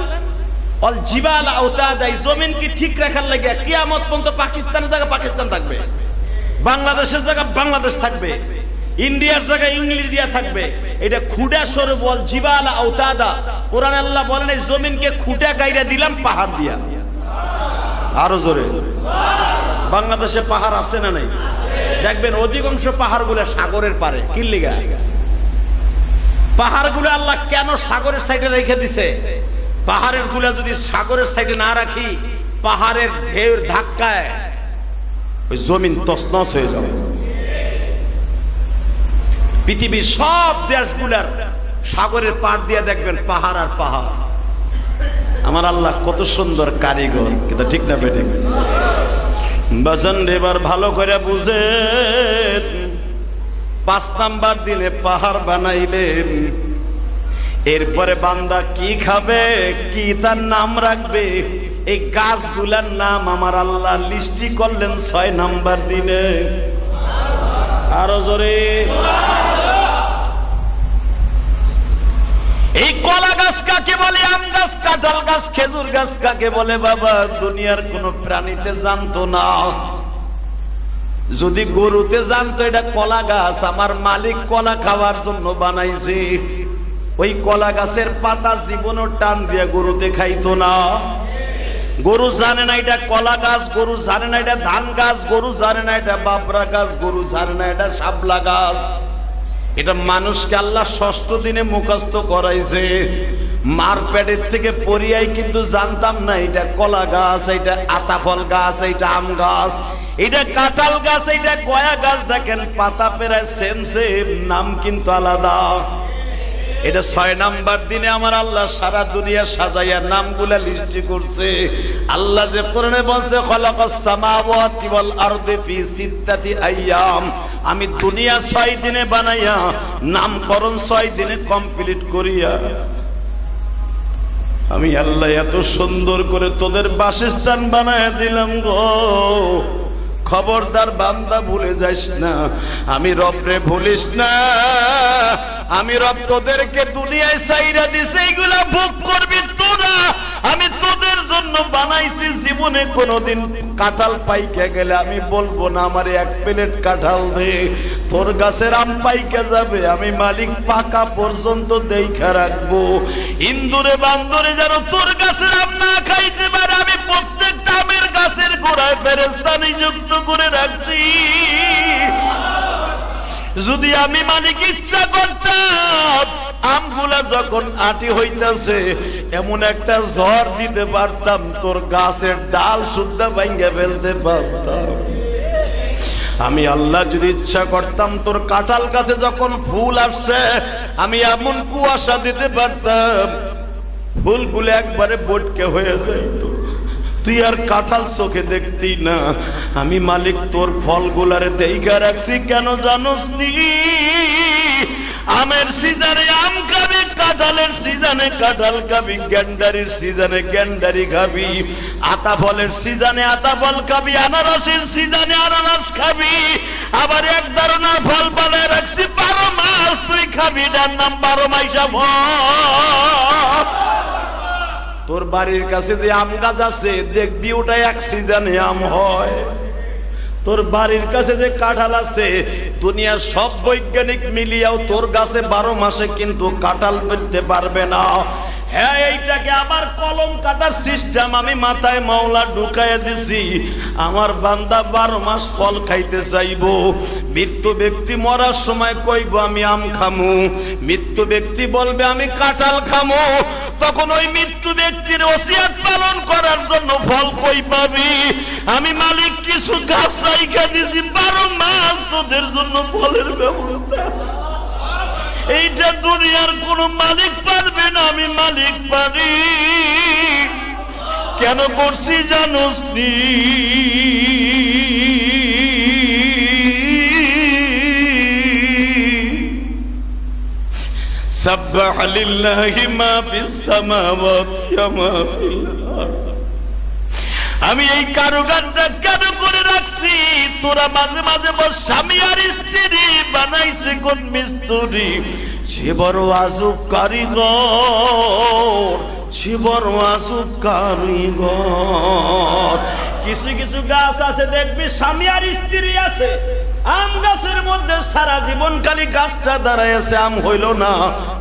ওয়াল জিবালা আওতাদ। এই জমিন কি ঠিক রাখার লাগে কিয়ামত পর্যন্ত পাকিস্তানের জায়গা পাকিস্তান থাকবে, বাংলাদেশের জায়গা বাংলাদেশ থাকবে, ইন্ডিয়ার জায়গায় ইন্ডিয়া থাকবে। এটা খুঁটা স্বরূপ ওয়াল জিবালা আওতাদা। কোরআনে আল্লাহ বলেন এই জমিনকে খুঁটা গাইরা দিলাম পাহাড় দিয়া। আরো জোরে। বাংলাদেশে পাহাড় আছে না নাই? দেখবেন অধিকাংশ পাহাড়গুলো সাগরের পারে। কি লিগা? পাহাড়গুলো আল্লাহ কেন সাগরের সাইডে রেখে দিছে? পাহাড়ের গুলা যদি সাগরের সাইডে না রাখি, পাহাড়ের ঢেউর ধাক্কায় ওই জমিন তছনছ হয়ে যাবে। পৃথিবীর সব দেশগুলার সাগরের পাড় দিয়ে দেখবেন পাহাড় আর পাহাড়। আমার আল্লাহ কত সুন্দর কারিগর, কিন্তু ঠিক না বেটে? বাজান এবার ভালো করে বুঝেন, 5 নাম্বার দিনে পাহাড় বানাইলেন। এরপরে বান্দা কি খাবে, কি তার নাম রাখবে, এই গাছগুলার নাম আমার আল্লাহ লিস্টি করলেন 6 নাম্বার দিনে। আরো জোরে। এই কলা গাছ কাকে বলে, আম গাছ, কাঁঠাল গাছ, খেজুর গাছ কাকে বলে বাবা দুনিয়ার কোন প্রাণীতে জানতো না। যদি গরুতে জানতো এটা কলা গাছ, আমার মালিক কলা খাওয়ার জন্য বানাইছে, ওই কলা গাছের পাতা জীবনও টান দিয়ে গরুতে খাইতো না। গরু জানে না এটা কলা গাছ, গরু জানে না এটা ধান গাছ, গরু জানে না এটা বাবরা গাছ, গরু জানে না এটা শাপলা গাছ। এটা মানুষকে আল্লাহ ষষ্ঠ দিনে মুখস্থ করাইছে। মার পেটের থেকে পরিয়াই কিন্তু জানতাম না এটা কলা গাছ, এটা আতাফল গাছ, এটা আম গাছ, এটা কাঁঠাল গাছ, এটা গয়া গাছ। দেখেন পাতা পেরায় সেম সেম, নাম কিন্তু আলাদা। এটা 6 নাম্বার দিনে আমার আল্লাহ সারা দুনিয়া সাজাইয়া নামগুলা লিস্টি করছে। আল্লাহ যে কোরআনে বলছে খালাকাস সামাওয়াতি ওয়াল আরদি ফি সিত্তাতি আইয়াম, আমি দুনিয়া 6 দিনে বানাইয়া নামকরণ 6 দিনে কমপ্লিট করিয়া আমি আল্লাহ এত সুন্দর করে তোদের বাসস্থান বানায়া দিলাম গো। খবরদার বান্দা ভুলে যাইস না, আমি রব রে ভুলিস না। আমি রব তোদেরকে দুনিয়ায় ছাইরা দিছি, এইগুলা ভোগ করবি তোরা। আমি তোদের জন্য বানাইছি। জীবনে কোনোদিন কাঁঠাল পাইকে গেলে আমি বলবো না আমারে 1 প্লেট কাঁঠাল দে। তোর গাছের আম পাইকে যাবে, আমি মালিক পাকা পর্যন্ত দেইখা রাখবো। ইন্দুরে বান্দরে যেন তোর গাছের আম না খাইতে পারে, আমি প্রত্যেকটা আমের গাছের গোড়ায় ফেরেশতা নিযুক্ত করে রাখছি। যদি আমি মালিক ইচ্ছা করতাম আমগুলা যখন আটি হইতাছে এমন একটা ঝড় দিতে পারতাম, তোর গাছের ডাল সুদ্ধা ভাঙ্গে ফেলতে পারতাম। আমি আল্লাহ যদি ইচ্ছা করতাম তোর কাঁঠাল গাছে যখন ফুল আসছে আমি এমন কুয়াশা দিতে পারতাম, ফুলগুলো একবারে বটকে হয়ে যাইত, তুই আর কাঁঠাল চোখে দেখতি না। আমি মালিক তোর ফলগুলারে দেইখা রাখছি। কেন জানোস নি? আমের সিজনে আম খাবি, কাঁঠালের সিজনে কাঁঠাল খাবি, গ্যান্ডারির সিজনে গ্যান্ডারি খাবি, আতা ফলের সিজনে আতা ফল খাবি, আনারসের সিজনে আনারস খাবি। আবার এক ধরনের ফল বানায় রাখছি 12 মাস তুই খাবি, যার নাম 12 মাইশা ফল। তোর বাড়ির কাছে যে আম গাছ আছে দেখবি ওটা এক সিজনে আম হয়। তোর বাড়ির কাছে যে কাঁঠাল আছে দুনিয়ার সব বৈজ্ঞানিক মিলিয়াও তোর গাছে 12 মাসে কিন্তু কাঁঠাল পেতে পারবে না। হ্যাঁ, এইটাকে আবার কলম কাটার সিস্টেম আমি মাথায় মাওলা ঢুকাইয়া দিছি। আমার বান্দা 12 মাস ফল খাইতে চাইবো। মৃত্যু ব্যক্তি মরার সময় কইব আমি আম খামু, মৃত্যু ব্যক্তি বলবে আমি কাঁঠাল খামু। তখন ওই মৃত্যু ব্যক্তির ওসিয়ত পালন করার জন্য ফল কই পাবি? আমি মালিক কিছু গাছ রাইখা দিছি 12 মাস তোদের জন্য ফলের ব্যবস্থা। এইটা দুনিয়ার কোন মালিক পারবে না, আমি মালিক পারি। কেন করছি জানোস নি? সাব্বাহ লিল্লাহি মা ফিস সামাওয়াতি ওয়া মা ফিল আরদ। আমি এই কারুকাজটা কেন করে রাখছি? তোরা মাঝে মাঝে বল স্বামী আর স্ত্রী বানাইছে কোন মিস্ত্রি, সে বড় আজব কারিগর, সে বড় আজব কারিগর। কিছু কিছু গাছ আছে দেখবি স্বামী আর স্ত্রী আছে, আম গাছের মধ্যে সারা জীবন খালি গাছটা দাঁড়ায় আছে, আম হইল না।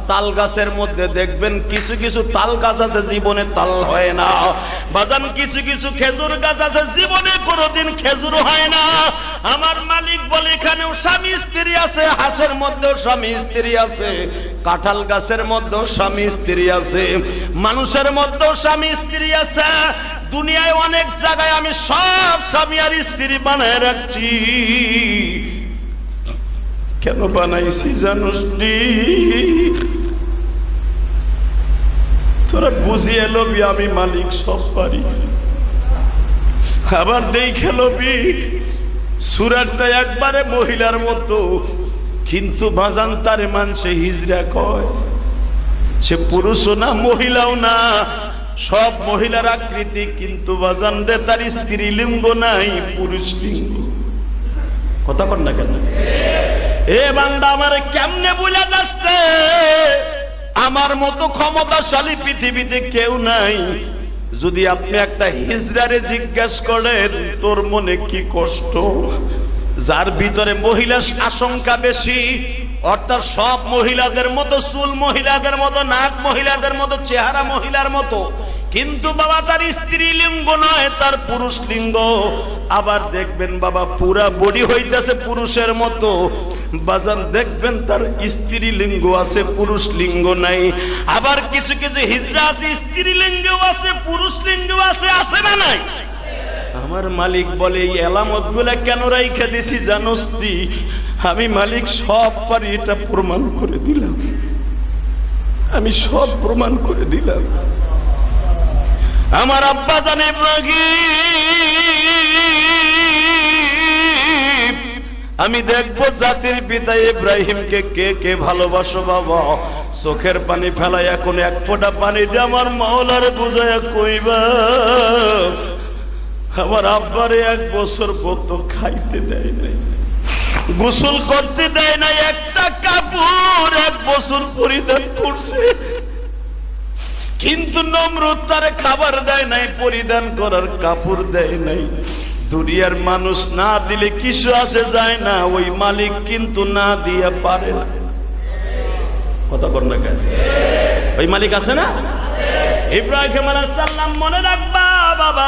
তাল গাছের মধ্যে দেখবেন কিছু কিছু তাল গাছ আছে জীবনে তাল হয় না। বাজান কিছু কিছু খেজুর গাছ আছে জীবনে কোনোদিন খেজুর হয় না। আমার মালিক বলে এখানেও স্বামী স্ত্রী আছে, হাঁসের মধ্যেও স্বামী স্ত্রী আছে, কাঁঠাল গাছের মধ্যেও স্বামী স্ত্রী আছে, মানুষের মধ্যেও স্বামী স্ত্রী আছে। দুনিয়ায় অনেক জায়গায় আমি সব স্বামী আর স্ত্রী বানায় রাখছি। কেন বানাইছি জানোস নি? তোরা বুঝিয়ে লবি আমি মালিক সব পারি। আবার দেখে লবি সুরাটটা একবারে মহিলার মতো, কিন্তু বাজান তারে মানুষে হিজড়া কয়। সে পুরুষও না মহিলাও না, সব মহিলার আকৃতি, কিন্তু বাজান রে তার স্ত্রী লিঙ্গ নাই, পুরুষ লিঙ্গ। কথা কর না কেন? এ বান্দা আমারে কেমনে বুঝা যাচ্ছে? আমার মতো ক্ষমতাশালী পৃথিবীতে কেউ নাই। যদি আপনি একটা হিজড়ারে জিজ্ঞাসা করেন তোর মনে কি কষ্ট, যার ভিতরে মহিলা আশঙ্কা বেশি, অর্থাৎ সব মহিলাদের মতো চুল মহিলাদের মতো, নাক মহিলাদের মতো, চেহারা মহিলার মতো, কিন্তু বাবা তার স্ত্রী লিঙ্গ নয়, তার পুরুষ লিঙ্গ। আবার দেখবেন বাবা পুরা বডি হইতেছে পুরুষের মতো, বাজান দেখবেন তার স্ত্রী লিঙ্গ আছে, পুরুষ লিঙ্গ নাই। আবার কিছু কিছু হিজড়া আছে, স্ত্রী লিঙ্গ আছে, পুরুষ লিঙ্গ আছে, আছে না নাই? আমার মালিক বলে এই এলামত গুলা কেন রাইখা দিছি জানোস তুই? আমি মালিক সব পারি, এটা প্রমাণ করে দিলাম, আমি সব প্রমাণ করে দিলাম। আমার আব্বা জান ইব্রাহিম, আমি দেখবো জাতির পিতা ইব্রাহিমকে কে কে ভালোবাসো বাবা। চোখের পানি ফেলাই এখন এক ফোঁটা পানি দিয়ে আমার মাওলার বুঝায়া কইবা, আমার আব্বারে 1 বছর পর্যন্ত খাইতে দেয় নাই, গোসল করতে দেয় নাই, একটা কাপড় 1 বছর পরিধান করছে, কিন্তু নমরুদ তার খাবার দেয় নাই, পরিধান করার কাপড় দেয় নাই। দুনিয়ার মানুষ না দিলে কিছু আসে যায় না, ওই মালিক কিন্তু না দিয়ে পারে না। কথা বল না কেন? ওই মালিক আছে না? ইব্রাহিম আলাইহিস সালাম মনে রাখবা বাবা,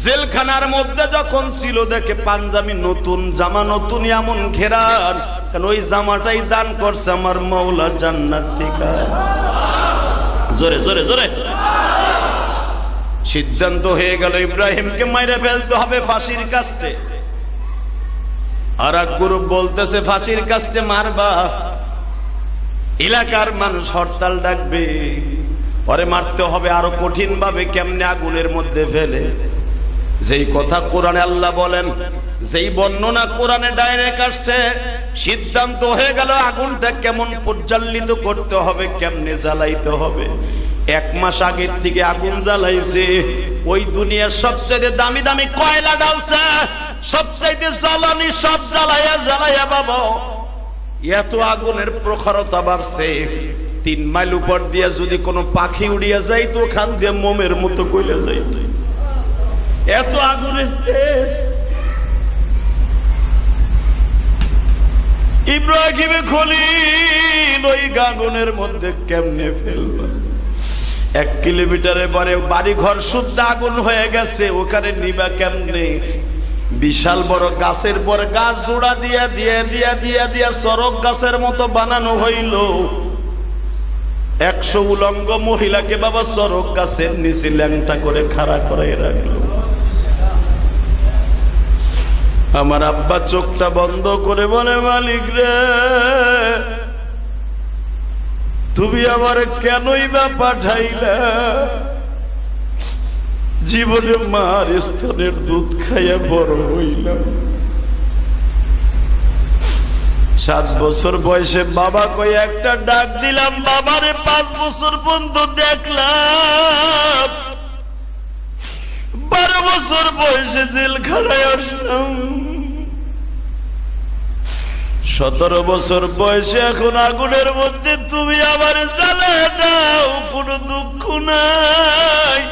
জেলখানার মধ্যে যখন ছিল দেখে পাঞ্জাবি নতুন, জামা নতুন, এমন ঘেরান, কারণ ওই জামাটাই দান করছে আমার মাওলা জান্নাত থেকে। জোরে জোরে জোরে সিদ্ধান্ত হয়ে গেল ইব্রাহিমকে মাইরে ফেলতে হবে ফাঁসির কাস্টে। আর এক গ্রুপ বলতেছে ফাঁসির কাস্টে মারবা, এলাকার মানুষ হরতাল ডাকবে, পরে মারতে হবে আরো কঠিন ভাবে, কেমনে আগুনের মধ্যে ফেলে। যেই কথা কোরআনে আল্লাহ বলেন, যেই বর্ণনা কোরআনে ডাইরেক্ট আসছে, সিদ্ধান্ত হয়ে গেল আগুনটা কেমন প্রজ্বলিত করতে হবে, কেমনে জ্বালাইতে হবে। 1 মাস আগের থেকে আগুন জ্বালাইছে, ওই দুনিয়ার সবচেয়ে দামি দামি কয়লা ঢালছে, সবচেয়ে জ্বালানি সব জ্বালাইয়া জ্বালাইয়া বাবা এত আগুনের প্রখরতা বাড়ছে। 3 মাইল উপর দিয়া যদি কোনো পাখি উড়িয়া যাইতো, ওখান দিয়ে মোমের মতো কইলা যাইতো, এত আগুনের তেজ। ইব্রাহিমে খলিল ওই আগুনের মধ্যে কেমনে ফেলবা? 1 কিলোমিটারের পরে বাড়ি ঘর শুদ্ধ আগুন হয়ে গেছে, ওখানে নিবা কেমনে? বিশাল বড় গাছের পর গাছ জোড়া দিয়া দিয়া দিয়া দিয়া দিয়া সরক গাছের মতো বানানো হইল। 100 উলঙ্গ মহিলাকে বাবা সরক গাছের নিচে ল্যাংটা করে খাড়া করে রাখলো। আমার আব্বা চোখটা বন্ধ করে বলে, মালিক রে, তুমি আমার কেনই বা পাঠাইলা? জীবনে মার স্তনের দুধ খাইয়া বড় হইলাম, 7 বছর বয়সে বাবা কই একটা ডাক দিলাম, বাবারে 5 বছর পর্যন্ত দেখলাম, 12 বছর বয়সে জেলখানায় আসলাম, 17 বছর বয়সে এখন আগুনের মধ্যে তুমি আবার জ্বালায় দাও, কোনো দুঃখ নাই।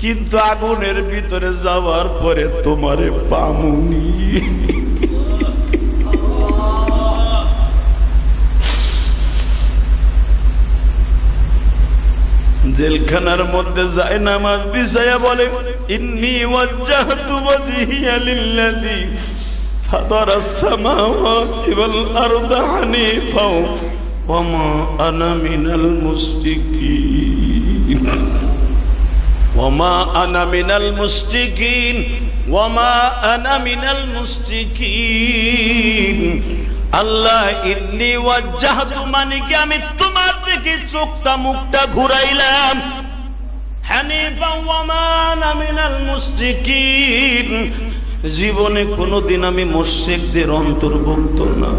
কিন্তু আগুনের ভিতরে যাওয়ার পরে তোমারে পামুনি। জেলখানার মধ্যে যায় নামাজ বিছায়া বলে, ইন্নী ওয়াজ্জাহতু ওয়াজহিয়া লিল্লাযী ফাতারাস সামাওয়াতি ওয়াল আরদা হানিফাও ওয়া মা আনা মিনাল মুশরিকিন ওয়া মা আনা মিনাল মুশরিকিন ওয়া মা আনা মিনাল মুশরিকিন। আল্লাহ ইন্নী ওয়াজ্জাহতু মানে কি আমি তোমার দিকে চোখটা মুখটা ঘুরাইলাম, হানিফা ওয়া মা আনা মিনাল মুশরিকিন, জীবনে কোনোদিন আমি মুশরিকদের অন্তর্ভুক্ত না।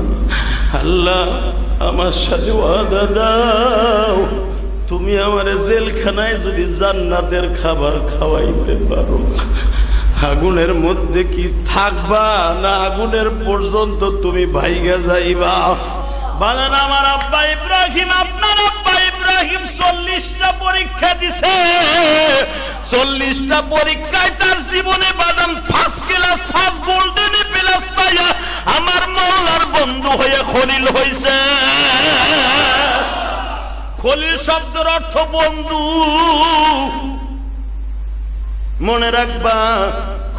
আল্লাহ আমার সাথে ওয়াদা দাও, তুমি আমার জেলখানায় যদি জান্নাতের খাবার খাওয়াইতে পারো, আগুনের মধ্যে কি থাকবা না আগুনের পর্যন্ত তুমি ভাইগা যাইবা? বলেন আমার আব্বা ইব্রাহিম, আপনার আব্বা ইব্রাহিম 40টা পরীক্ষা দিছে, 40টা পরীক্ষায় তার জীবনে বাদাম first class first golden plus পাইয়া আমার মওলার বন্ধু হয়ে খলিল হইছে। খলিল শব্দের অর্থ বন্ধু। মনে রাখবা,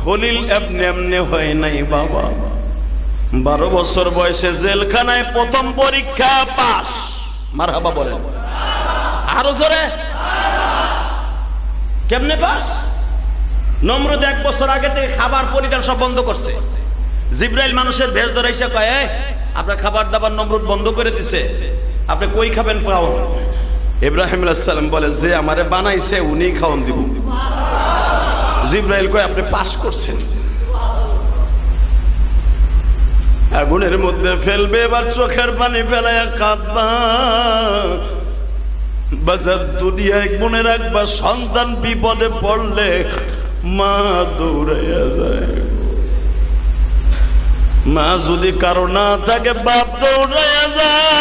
খলিল এমনি এমনি হয় নাই বাবা। 12 বছর বয়সে জেলখানায় প্রথম পরীক্ষা পাস। মারহাবা বলেন, আরো জোরে। কেমনে পাস? নমরুদ 1 বছর আগে থেকে খাবার পরিধান সব বন্ধ করছে। জিব্রাইল মানুষের ভেষ ধরাইছে, কয় আপনার খাবার দাবার নমরুদ বন্ধ করে দিছে, আপনি কই খাবেন পাও? ইব্রাহিম আলাইহিস সালাম বলে, যে আমারে বানাইছে উনি খাওন দিব। জিব্রাইল কয়, আপনি পাস করছেন। আগুনের মধ্যে ফেলবে, এবার চোখের পানি ফেলাইয়া কাঁদবা। বাজার দুনিয়ায় মনে রাখবা, সন্তান বিপদে পড়লে মা দৌড়াইয়া যায়। মা যদি কারো না থাকে, বাপ দৌড়াইয়া যায়।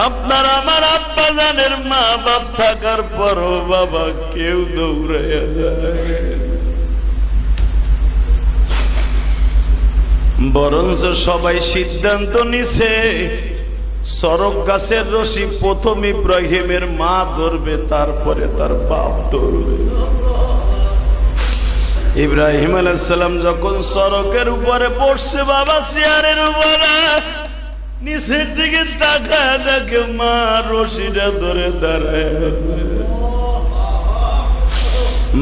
আপনার আমার আব্বা জানের মা বাপ থাকার পরও বাবা কেউ দৌড়াইয়া যায়। বরঞ্চ সবাই সিদ্ধান্ত নিছে, সরক গাছের রশি প্রথম ইব্রাহিমের মা ধরবে, তারপরে তার বাপ ধরবে। ইব্রাহিম আলাইহিস সালাম যখন সরকের উপরে পড়ছে বাবা, চেয়ারের উপরে নিচের দিকে তাকায় দেখে মা রশিটা ধরে দাঁড়ায়।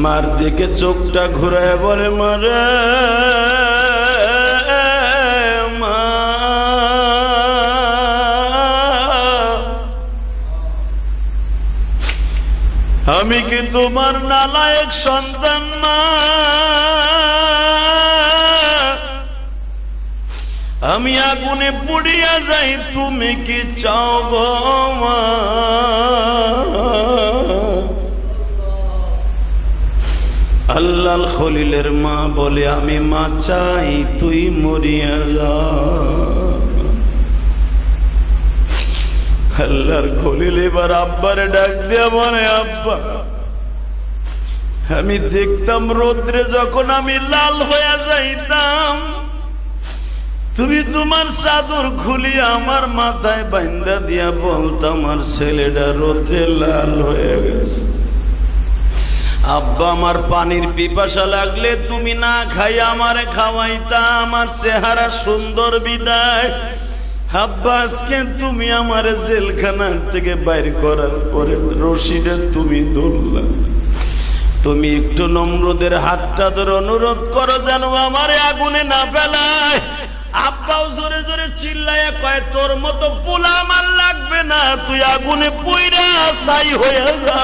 মার দিকে চোখটা ঘুরায় বলে, মারে মা, আমি কি তোমার নালায়েক সন্তান মা? আমি আগুনে পুড়িয়া যাই, তুমি কি চাও গো মা? আল্লাহর খলিলের মা বলে, আমি মা চাই তুই মরিয়া যা। আল্লাহর খলিল এবার আব্বারে ডাক দিয়া বলে, আব্বা আমি দেখতাম রোদ্রে যখন আমি লাল হয়ে যাইতাম, তুমি তোমার চাদর খুলিয়া আমার মাথায় বাঁধা দিয়া বলতাম আমার ছেলেটা রোদ্রে লাল হয়ে গেছে। আব্বা আমার পানির পিপাসা লাগলে তুমি না খাইয়া আমারে খাওয়াইতা, আমার চেহারা সুন্দর বিদায়। আব্বা আজকে তুমি আমার জেলখানার থেকে বাইর করার পরে রশিটা তুমি ধরলা, তুমি একটু নমরুদের হাতটা ধরে অনুরোধ করো যেন আমারে আগুনে না ফেলায়। আব্বাও জোরে জোরে চিল্লাইয়া কয়, তোর মতো পোলা আমার লাগবে না, তুই আগুনে পুইরা ছাই হয়ে যা।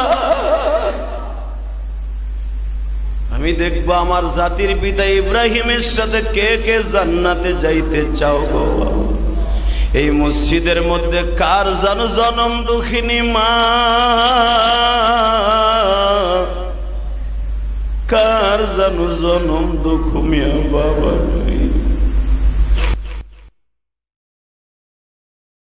আমি দেখবো আমার জাতির পিতা ইব্রাহিমের সাথে কে কে জান্নাতে যাইতে চাও গো। এই মসজিদের মধ্যে কার জানো জনম দুঃখিনী মা, কার জানো জনম দুঃখ মিয়া বাবা।